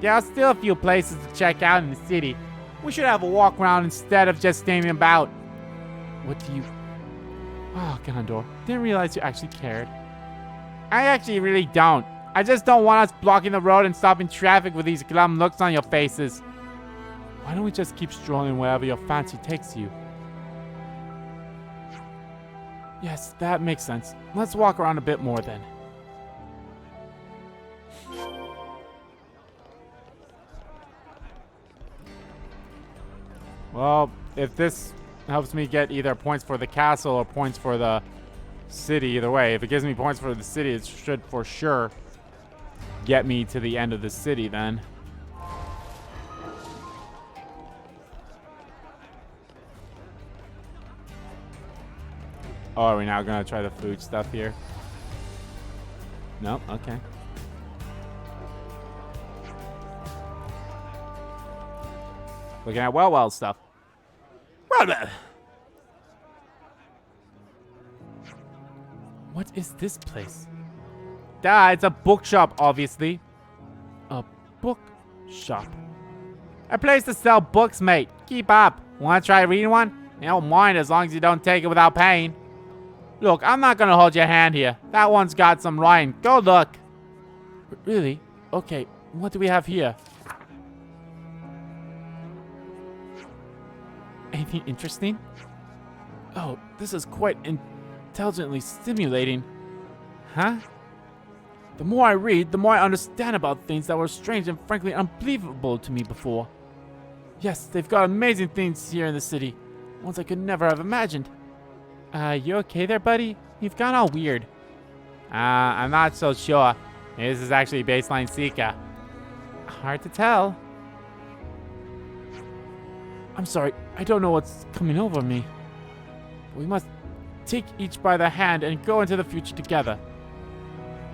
There are still a few places to check out in the city. We should have a walk around instead of just standing about. What do you... Oh, Gondor. Didn't realize you actually cared. I actually really don't. I just don't want us blocking the road and stopping traffic with these glum looks on your faces. Why don't we just keep strolling wherever your fancy takes you? Yes, that makes sense. Let's walk around a bit more then. Well, if this helps me get either points for the castle or points for the city, either way. If it gives me points for the city, it should for sure get me to the end of the city then. Oh, are we now gonna try the food stuff here? Nope, okay. Looking at well stuff. What is this place? Duh, it's a bookshop, obviously. A bookshop. A place to sell books, mate. Keep up. Wanna try reading one? I don't mind as long as you don't take it without paying. Look, I'm not gonna hold your hand here. That one's got some writing. Go look. Really? Okay, what do we have here? Anything interesting? Oh, this is quite intelligently stimulating. Huh? The more I read, the more I understand about things that were strange and frankly unbelievable to me before. Yes, they've got amazing things here in the city. Ones I could never have imagined. You okay there, buddy? You've gone all weird. I'm not so sure. Maybe this is actually baseline Sika. Hard to tell. I'm sorry, I don't know what's coming over me. We must take each by the hand and go into the future together.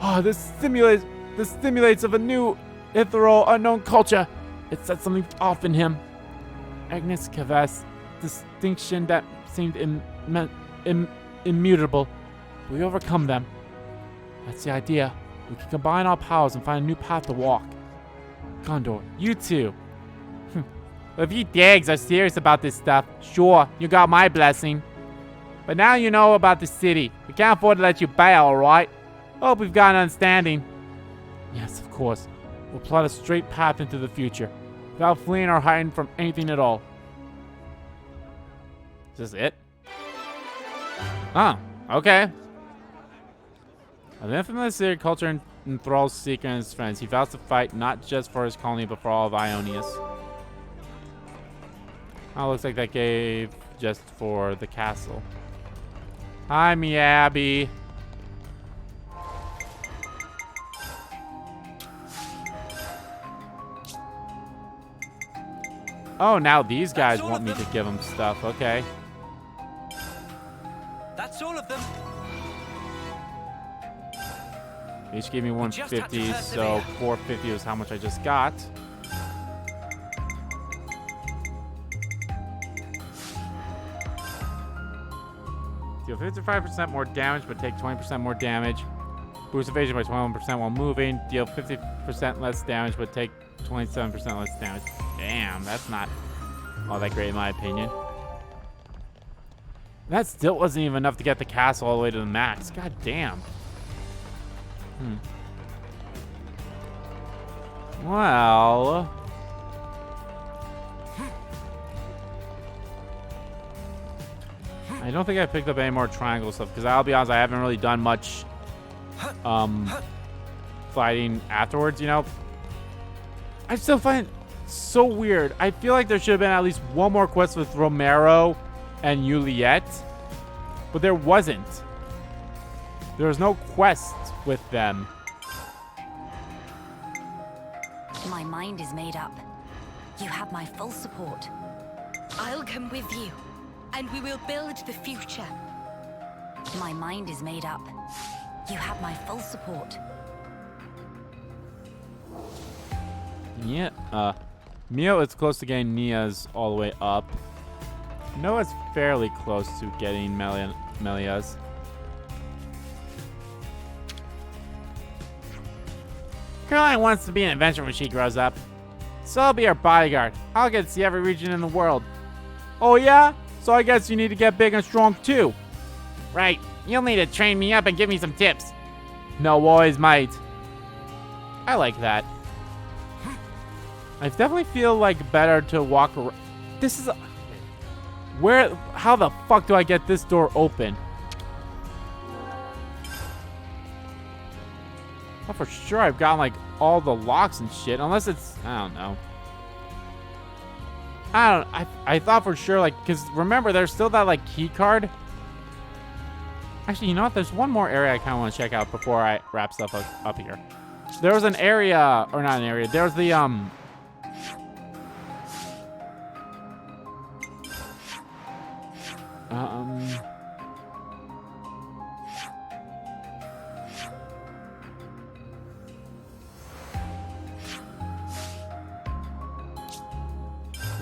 Oh, this stimulates of a new, ethereal, unknown culture. It set something off in him. Agnes Keves, distinction that seemed immutable. We overcome them. That's the idea. We can combine our powers and find a new path to walk. Gondor, you too. If you dags are serious about this stuff, sure, you got my blessing. But now you know about the city. We can't afford to let you bail, alright? Hope we've got an understanding. Yes, of course. We'll plot a straight path into the future, without fleeing or hiding from anything at all. Is this it? Oh, okay. An infamous city culture enthralls Seeker and his friends. He vows to fight not just for his colony, but for all of Aionios. Oh, looks like that gave just for the castle. Hi, Miyabi. Oh, now these guys want me to give them stuff. Okay. That's all of them. Each gave me just had to 150, so persevere. 450 was how much I just got. Deal 55% more damage, but take 20% more damage. Boost evasion by 21% while moving. Deal 50% less damage, but take 27% less damage. Damn, that's not all that great in my opinion. That still wasn't even enough to get the castle all the way to the max. God damn. Well... I don't think I picked up any more triangle stuff, because I'll be honest, I haven't really done much fighting afterwards, you know? I still find it so weird. I feel like there should have been at least one more quest with Romero and Juliet, but there wasn't. There was no quest with them. My mind is made up. You have my full support. I'll come with you, and we will build the future. My mind is made up. You have my full support. Yeah, Mio is close to getting Nia's all the way up. Noah's fairly close to getting Melia's. Caroline wants to be an adventurer when she grows up. So I'll be her bodyguard. I'll get to see every region in the world. Oh yeah? So I guess you need to get big and strong too. Right. You'll need to train me up and give me some tips. No, always might. I like that. I definitely feel like better to walk around. This is where, how the fuck do I get this door open? Oh, for sure I've gotten like all the locks and shit, unless it's, I don't know. I thought for sure, like, because remember there's still that like key card. Actually, you know what? There's one more area I kind of want to check out before I wrap stuff up here. There was an area, or not an area. There was the yeah,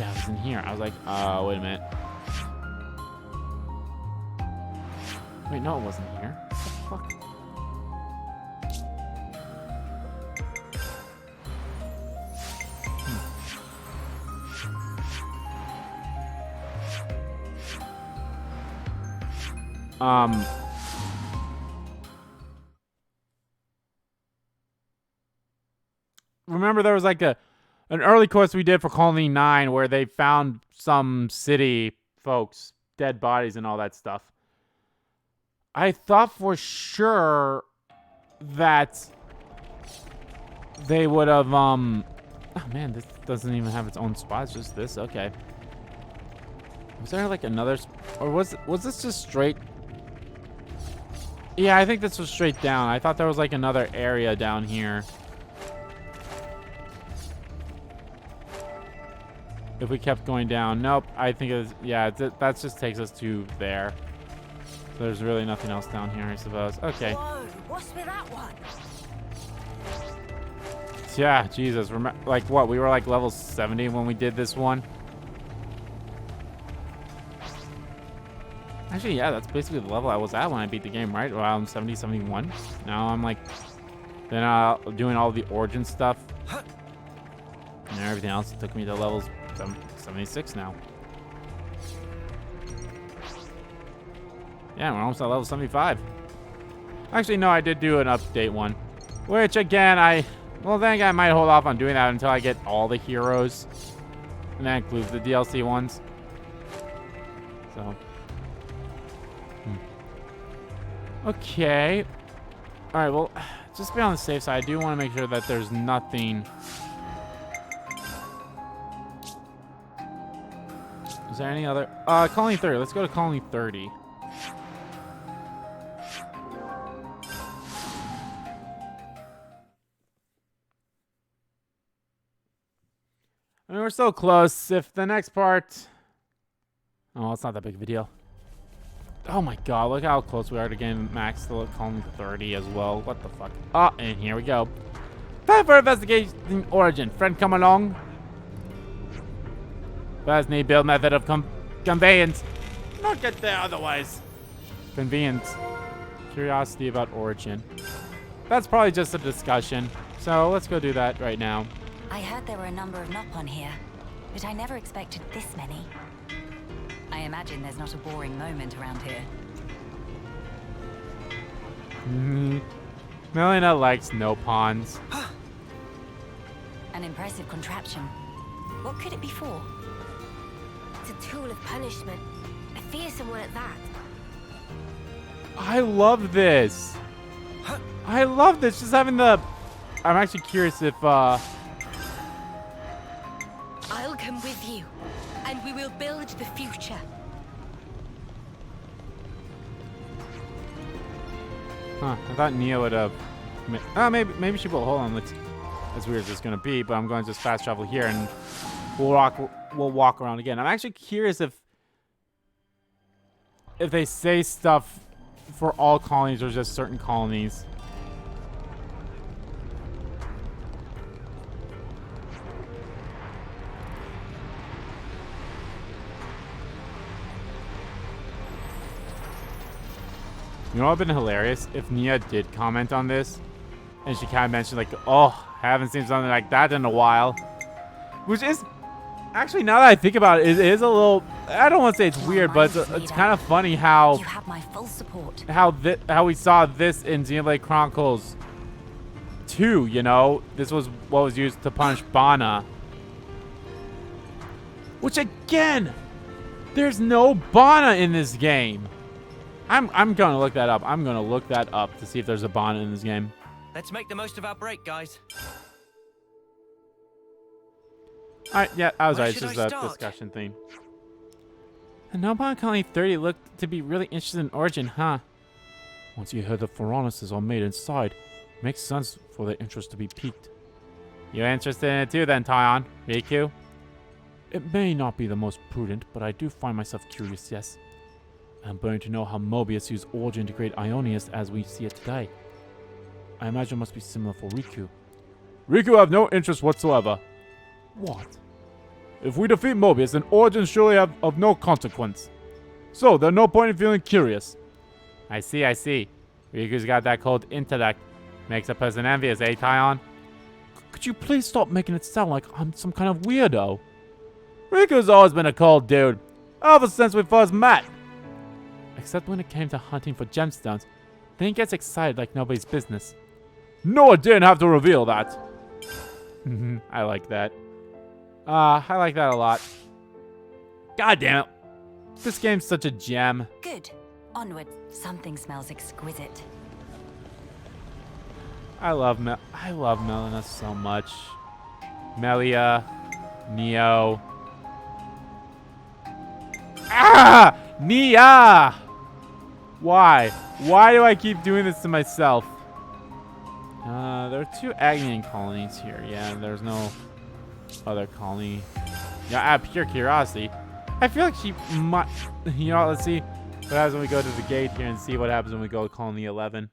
it was in here. I was like, wait a minute. Wait, no, it wasn't here. What the fuck? Remember there was like an early quest we did for Colony 9 where they found some city folks, dead bodies and all that stuff. I thought for sure that they would have, oh man, this doesn't even have its own spot. It's just this. Okay. Was there like another, or was this just straight? Yeah, I think this was straight down. I thought there was like another area down here. If we kept going down. Nope. I think it's, yeah, that just takes us to there. So there's really nothing else down here, I suppose. Okay. Whoa, what's with that one? Yeah, Jesus. Like what? We were like level 70 when we did this one. Actually, yeah, that's basically the level I was at when I beat the game, right? Well, I'm 70, 71. Now I'm like, then doing all the origin stuff. And everything else took me to levels 76 now. Yeah, we're almost at level 75. Actually, no, I did do an update one. Which, again, well, then again, I might hold off on doing that until I get all the heroes. And that includes the DLC ones. So. Okay. Alright, well, just to be on the safe side, I do want to make sure that there's nothing. Is there any other? Colony 30. Let's go to Colony 30. I mean, we're so close. If the next part... Oh, it's not that big of a deal. Oh my god, look how close we are to getting max to colony 30 as well. What the fuck? Oh, and here we go. Time for investigating origin. Friend, come along. First need build method of conveyance. Not get there otherwise. Convenience. Curiosity about origin. That's probably just a discussion. So let's go do that right now. I heard there were a number of Nopon here, but I never expected this many. I imagine there's not a boring moment around here. Melia likes no pawns. An impressive contraption. What could it be for? It's a tool of punishment. A fearsome one at that. I love this. I love this. Just having the... I'm actually curious if, I'll come with you, and we will build the future. Huh, I thought Nia would have... maybe she will. Hold on, let's... As weird as it's going to be, but I'm going to just fast travel here, and we'll walk around again. I'm actually curious if they say stuff for all colonies or just certain colonies. You know what would have been hilarious? If Nia did comment on this, and she kind of mentioned like, oh, I haven't seen something like that in a while. Which is, actually, now that I think about it, it is a little, I don't want to say it's weird, but it's kind of funny how... You have my full support. How we saw this in Xenoblade Chronicles 2, you know? This was what was used to punish Bana. Which, again, there's no Bana in this game. I'm going to look that up. I'm going to look that up to see if there's a Bana in this game. Let's make the most of our break, guys. Alright, yeah, I was Where right. It's should just I a start? discussion thing. And Nopon Colony 30 looked to be really interested in origin, huh? Once you heard the Pharaonesses are made inside, makes sense for their interest to be piqued. You're interested in it too then, Taion? Riku? It may not be the most prudent, but I do find myself curious, yes. I'm burning to know how Mobius used origin to create Aionios as we see it today. I imagine it must be similar for Riku. Riku have no interest whatsoever. What? If we defeat Mobius, then origins surely have of no consequence. So, there's no point in feeling curious. I see. Riku's got that cold intellect. Makes a person envious, eh, Taion? Could you please stop making it sound like I'm some kind of weirdo? Riku's always been a cold dude. Ever since we first met. Except when it came to hunting for gemstones. Then he gets excited like nobody's business. No, I didn't have to reveal that. I like that. I like that a lot. God damn it. This game's such a gem. Good. Onward. Something smells exquisite. I love Melina so much. Melia, Neo. Ah! Nia! Why? Why do I keep doing this to myself? There are 2 Agnian colonies here. Yeah, there's no other colony. Yeah, out of pure curiosity. I feel like she might... You know what, let's see what happens when we go to the gate here and see what happens when we go to colony 11.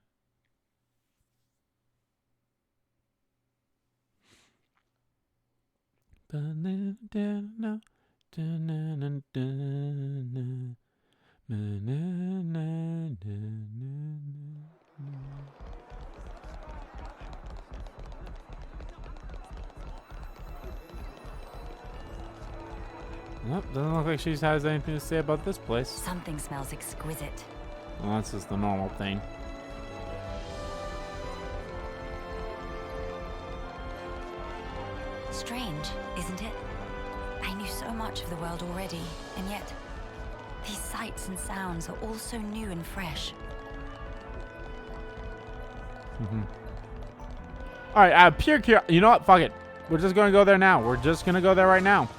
Nope, doesn't look like she has anything to say about this place. Something smells exquisite. Well, that's just the normal thing. Strange, isn't it? I knew so much of the world already, and yet these sights and sounds are all so new and fresh. Alright, pure curiosity. You know what? Fuck it. We're just gonna go there now. We're just gonna go there right now.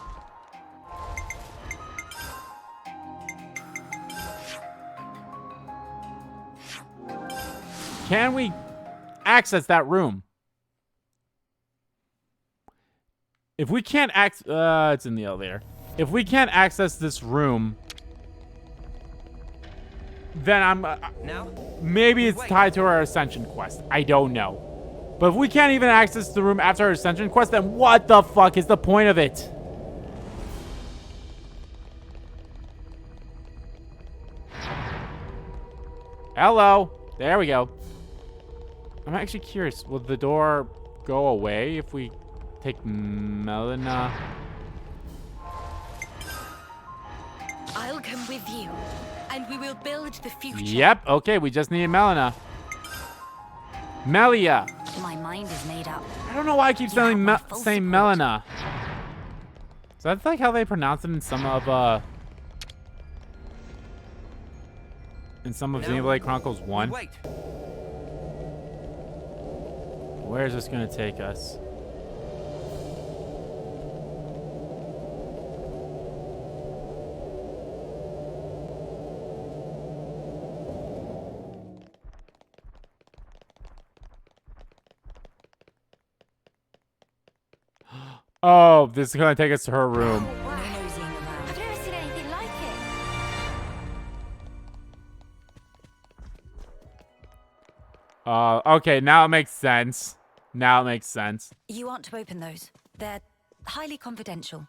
Can we access that room? If we can't it's in the elevator. If we can't access this room, then I'm Now, maybe it's tied to our Ascension quest. I don't know. But if we can't even access the room after our Ascension quest, then what the fuck is the point of it? Hello. There we go. I'm actually curious. Will the door go away if we take Melina? I'll come with you, and we will build the future. Yep. Okay, we just need Melina. Melia. My mind is made up. I don't know why I keep You saying, have my full saying support. Melina. So that's like how they pronounce it in some of Xenoblade Chronicles 1. wait. Where is this gonna take us? Oh, this is gonna take us to her room. No nosing around. I've never seen anything like it. Okay, now it makes sense. Now it makes sense. You want to open those? They're highly confidential.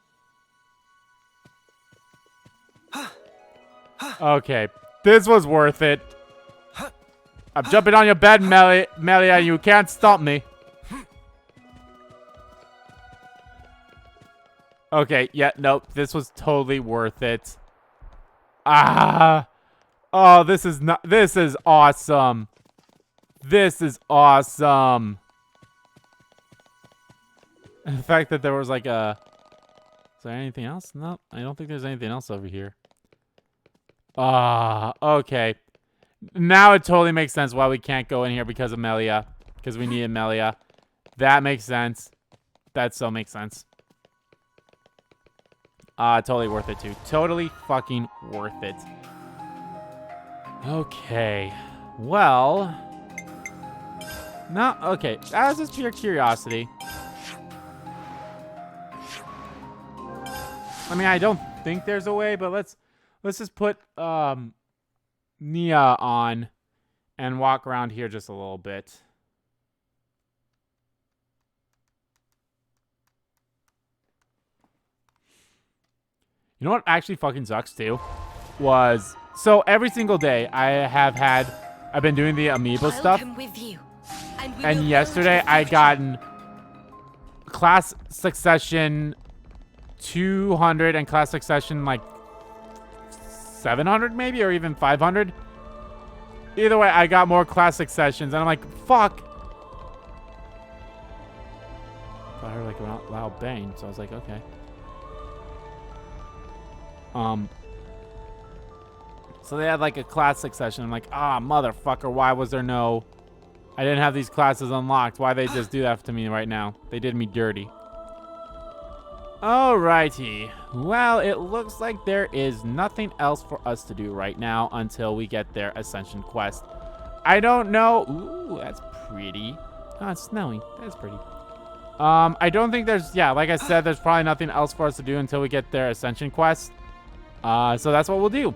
Okay, this was worth it. I'm jumping on your bed, Melia. You can't stop me. Okay, yeah, nope. This was totally worth it. Ah. Oh, this is awesome. This is awesome. And the fact that there was like a... Is there anything else? No, I don't think there's anything else over here. Ah, okay. Now it totally makes sense why we can't go in here because of Melia. Because we needed Melia. That makes sense. That so makes sense. Totally worth it too. Totally fucking worth it. Okay. Well. No, okay. That was just pure curiosity. I mean, I don't think there's a way, but let's just put Nia on and walk around here just a little bit. You know what actually fucking sucks too? So every single day I've been doing the amiibo I'll stuff. come with you, and we will And build yesterday the I future. gotten class succession 200 and class succession like 700 maybe, or even 500. Either way, I got more class successions, and I'm like, fuck. I heard like a loud bang, so I was like, okay. So they had like a class succession. I'm like, motherfucker, why was there no... I didn't have these classes unlocked. Why they just do that to me right now? They did me dirty. Alrighty. Well, it looks like there is nothing else for us to do right now until we get their Ascension quest. I don't know... Ooh, that's pretty. Oh, it's snowing. That's pretty. I don't think there's... Yeah, like I said, there's probably nothing else for us to do until we get their Ascension quest. So that's what we'll do.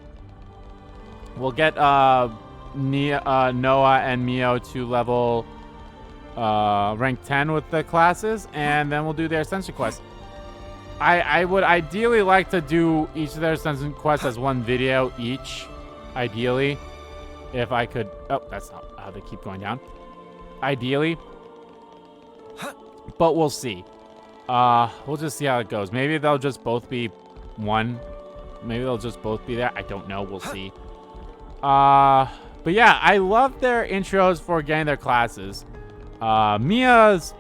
We'll get Noah and Mio to level rank 10 with the classes, and then we'll do their Ascension quest. I would ideally like to do each of their Ascension quests as one video each, ideally. If I could... Oh, that's not how they keep going down. Ideally. But we'll see. We'll just see how it goes. Maybe they'll just both be one. Maybe they'll just both be there. I don't know. We'll see. But yeah, I love their intros for getting their classes. Nia's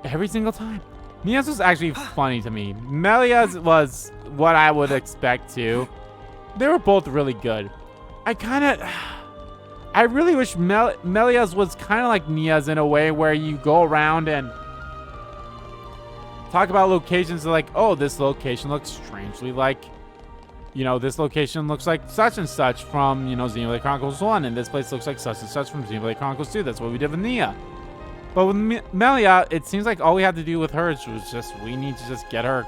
every single time. Nia's was actually funny to me. Melia's was what I would expect too. They were both really good. I really wish Melia's was kind of like Nia's in a way where you go around and talk about locations like, oh, this location looks strangely like, you know, this location looks like such and such from, you know, Xenoblade Chronicles 1, and this place looks like such and such from Xenoblade Chronicles 2. That's what we did with Nia. But with Melia, it seems like all we had to do with her was just, we need to just get her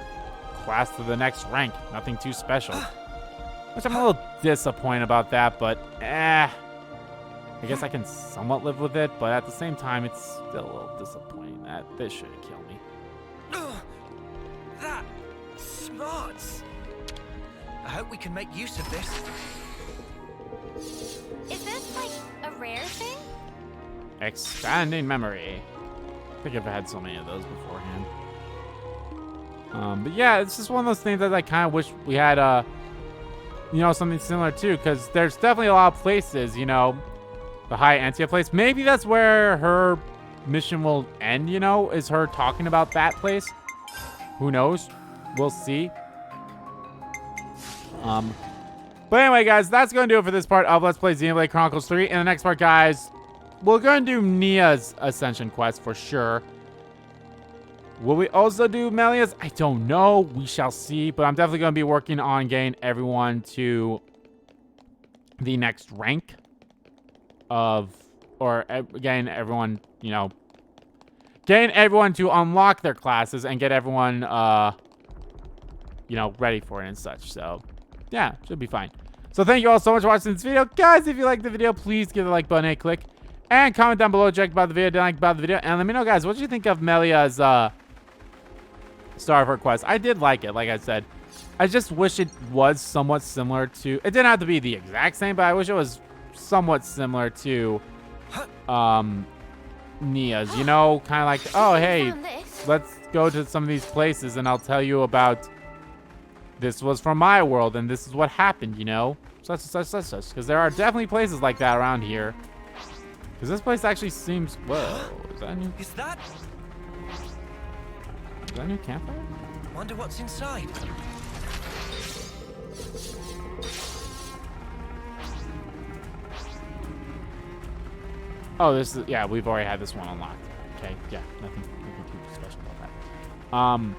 class to the next rank. Nothing too special. Which I'm a little disappointed about that, but I guess I can somewhat live with it, but at the same time, it's still a little disappointing that this shouldn't kill me. That smarts. I hope we can make use of this. Is this like a rare thing? Expanding memory. I think I've had so many of those beforehand. But yeah, it's just one of those things that I kind of wish we had, you know, something similar to, because there's definitely a lot of places, you know, the High Antia place. Maybe that's where her mission will end, you know, is her talking about that place. Who knows? We'll see. But anyway, guys, that's going to do it for this part of Let's Play Xenoblade Chronicles 3. In the next part, guys, we're going to do Nia's Ascension quest for sure. Will we also do Melia's? I don't know. We shall see. But I'm definitely going to be working on getting everyone to the next rank of, or getting everyone, you know, getting everyone to unlock their classes and get everyone, you know, ready for it and such. So, yeah, should be fine. So thank you all so much for watching this video. Guys, if you liked the video, please give the like button a click. And comment down below what you liked about the video, didn't like about the video. And let me know, guys, what did you think of Melia's Star of her quest? I did like it, like I said. I just wish it was somewhat similar to... It didn't have to be the exact same, but I wish it was somewhat similar to Nia's. You know, kind of like, oh, hey, let's go to some of these places and I'll tell you about... This was from my world, and this is what happened, you know? Such. Because there are definitely places like that around here. Because this place actually seems... Whoa. Is that a new... Is that? Is that a new campfire? Wonder what's inside. Oh, this is... Yeah, we've already had this one unlocked. Okay, yeah. Nothing too special about that.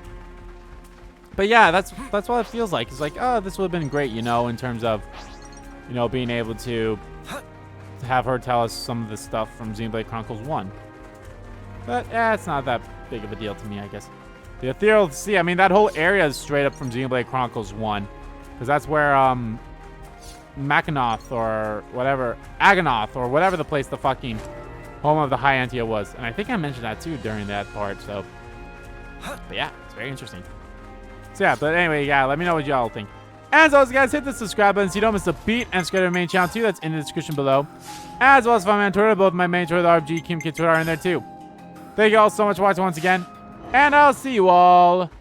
But yeah, that's what it feels like. It's like, oh, this would have been great, you know, in terms of, you know, being able to have her tell us some of the stuff from Xenoblade Chronicles 1. But, yeah, it's not that big of a deal to me, I guess. The Ethereal Sea, I mean, that whole area is straight up from Xenoblade Chronicles 1. Because that's where, Mackinac or whatever, Agonoth or whatever the place the fucking home of the High Antia was. And I think I mentioned that, too, during that part, so. But, yeah, it's very interesting. So yeah, but anyway, yeah, let me know what y'all think. As always, guys, hit the subscribe button so you don't miss a beat, and subscribe to my main channel too. That's in the description below. As well as follow me on Twitter. Both my main Twitter, the RBG Kim Kid Twitter, are in there too. Thank you all so much for watching once again, and I'll see you all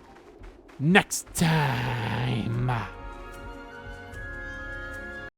next time.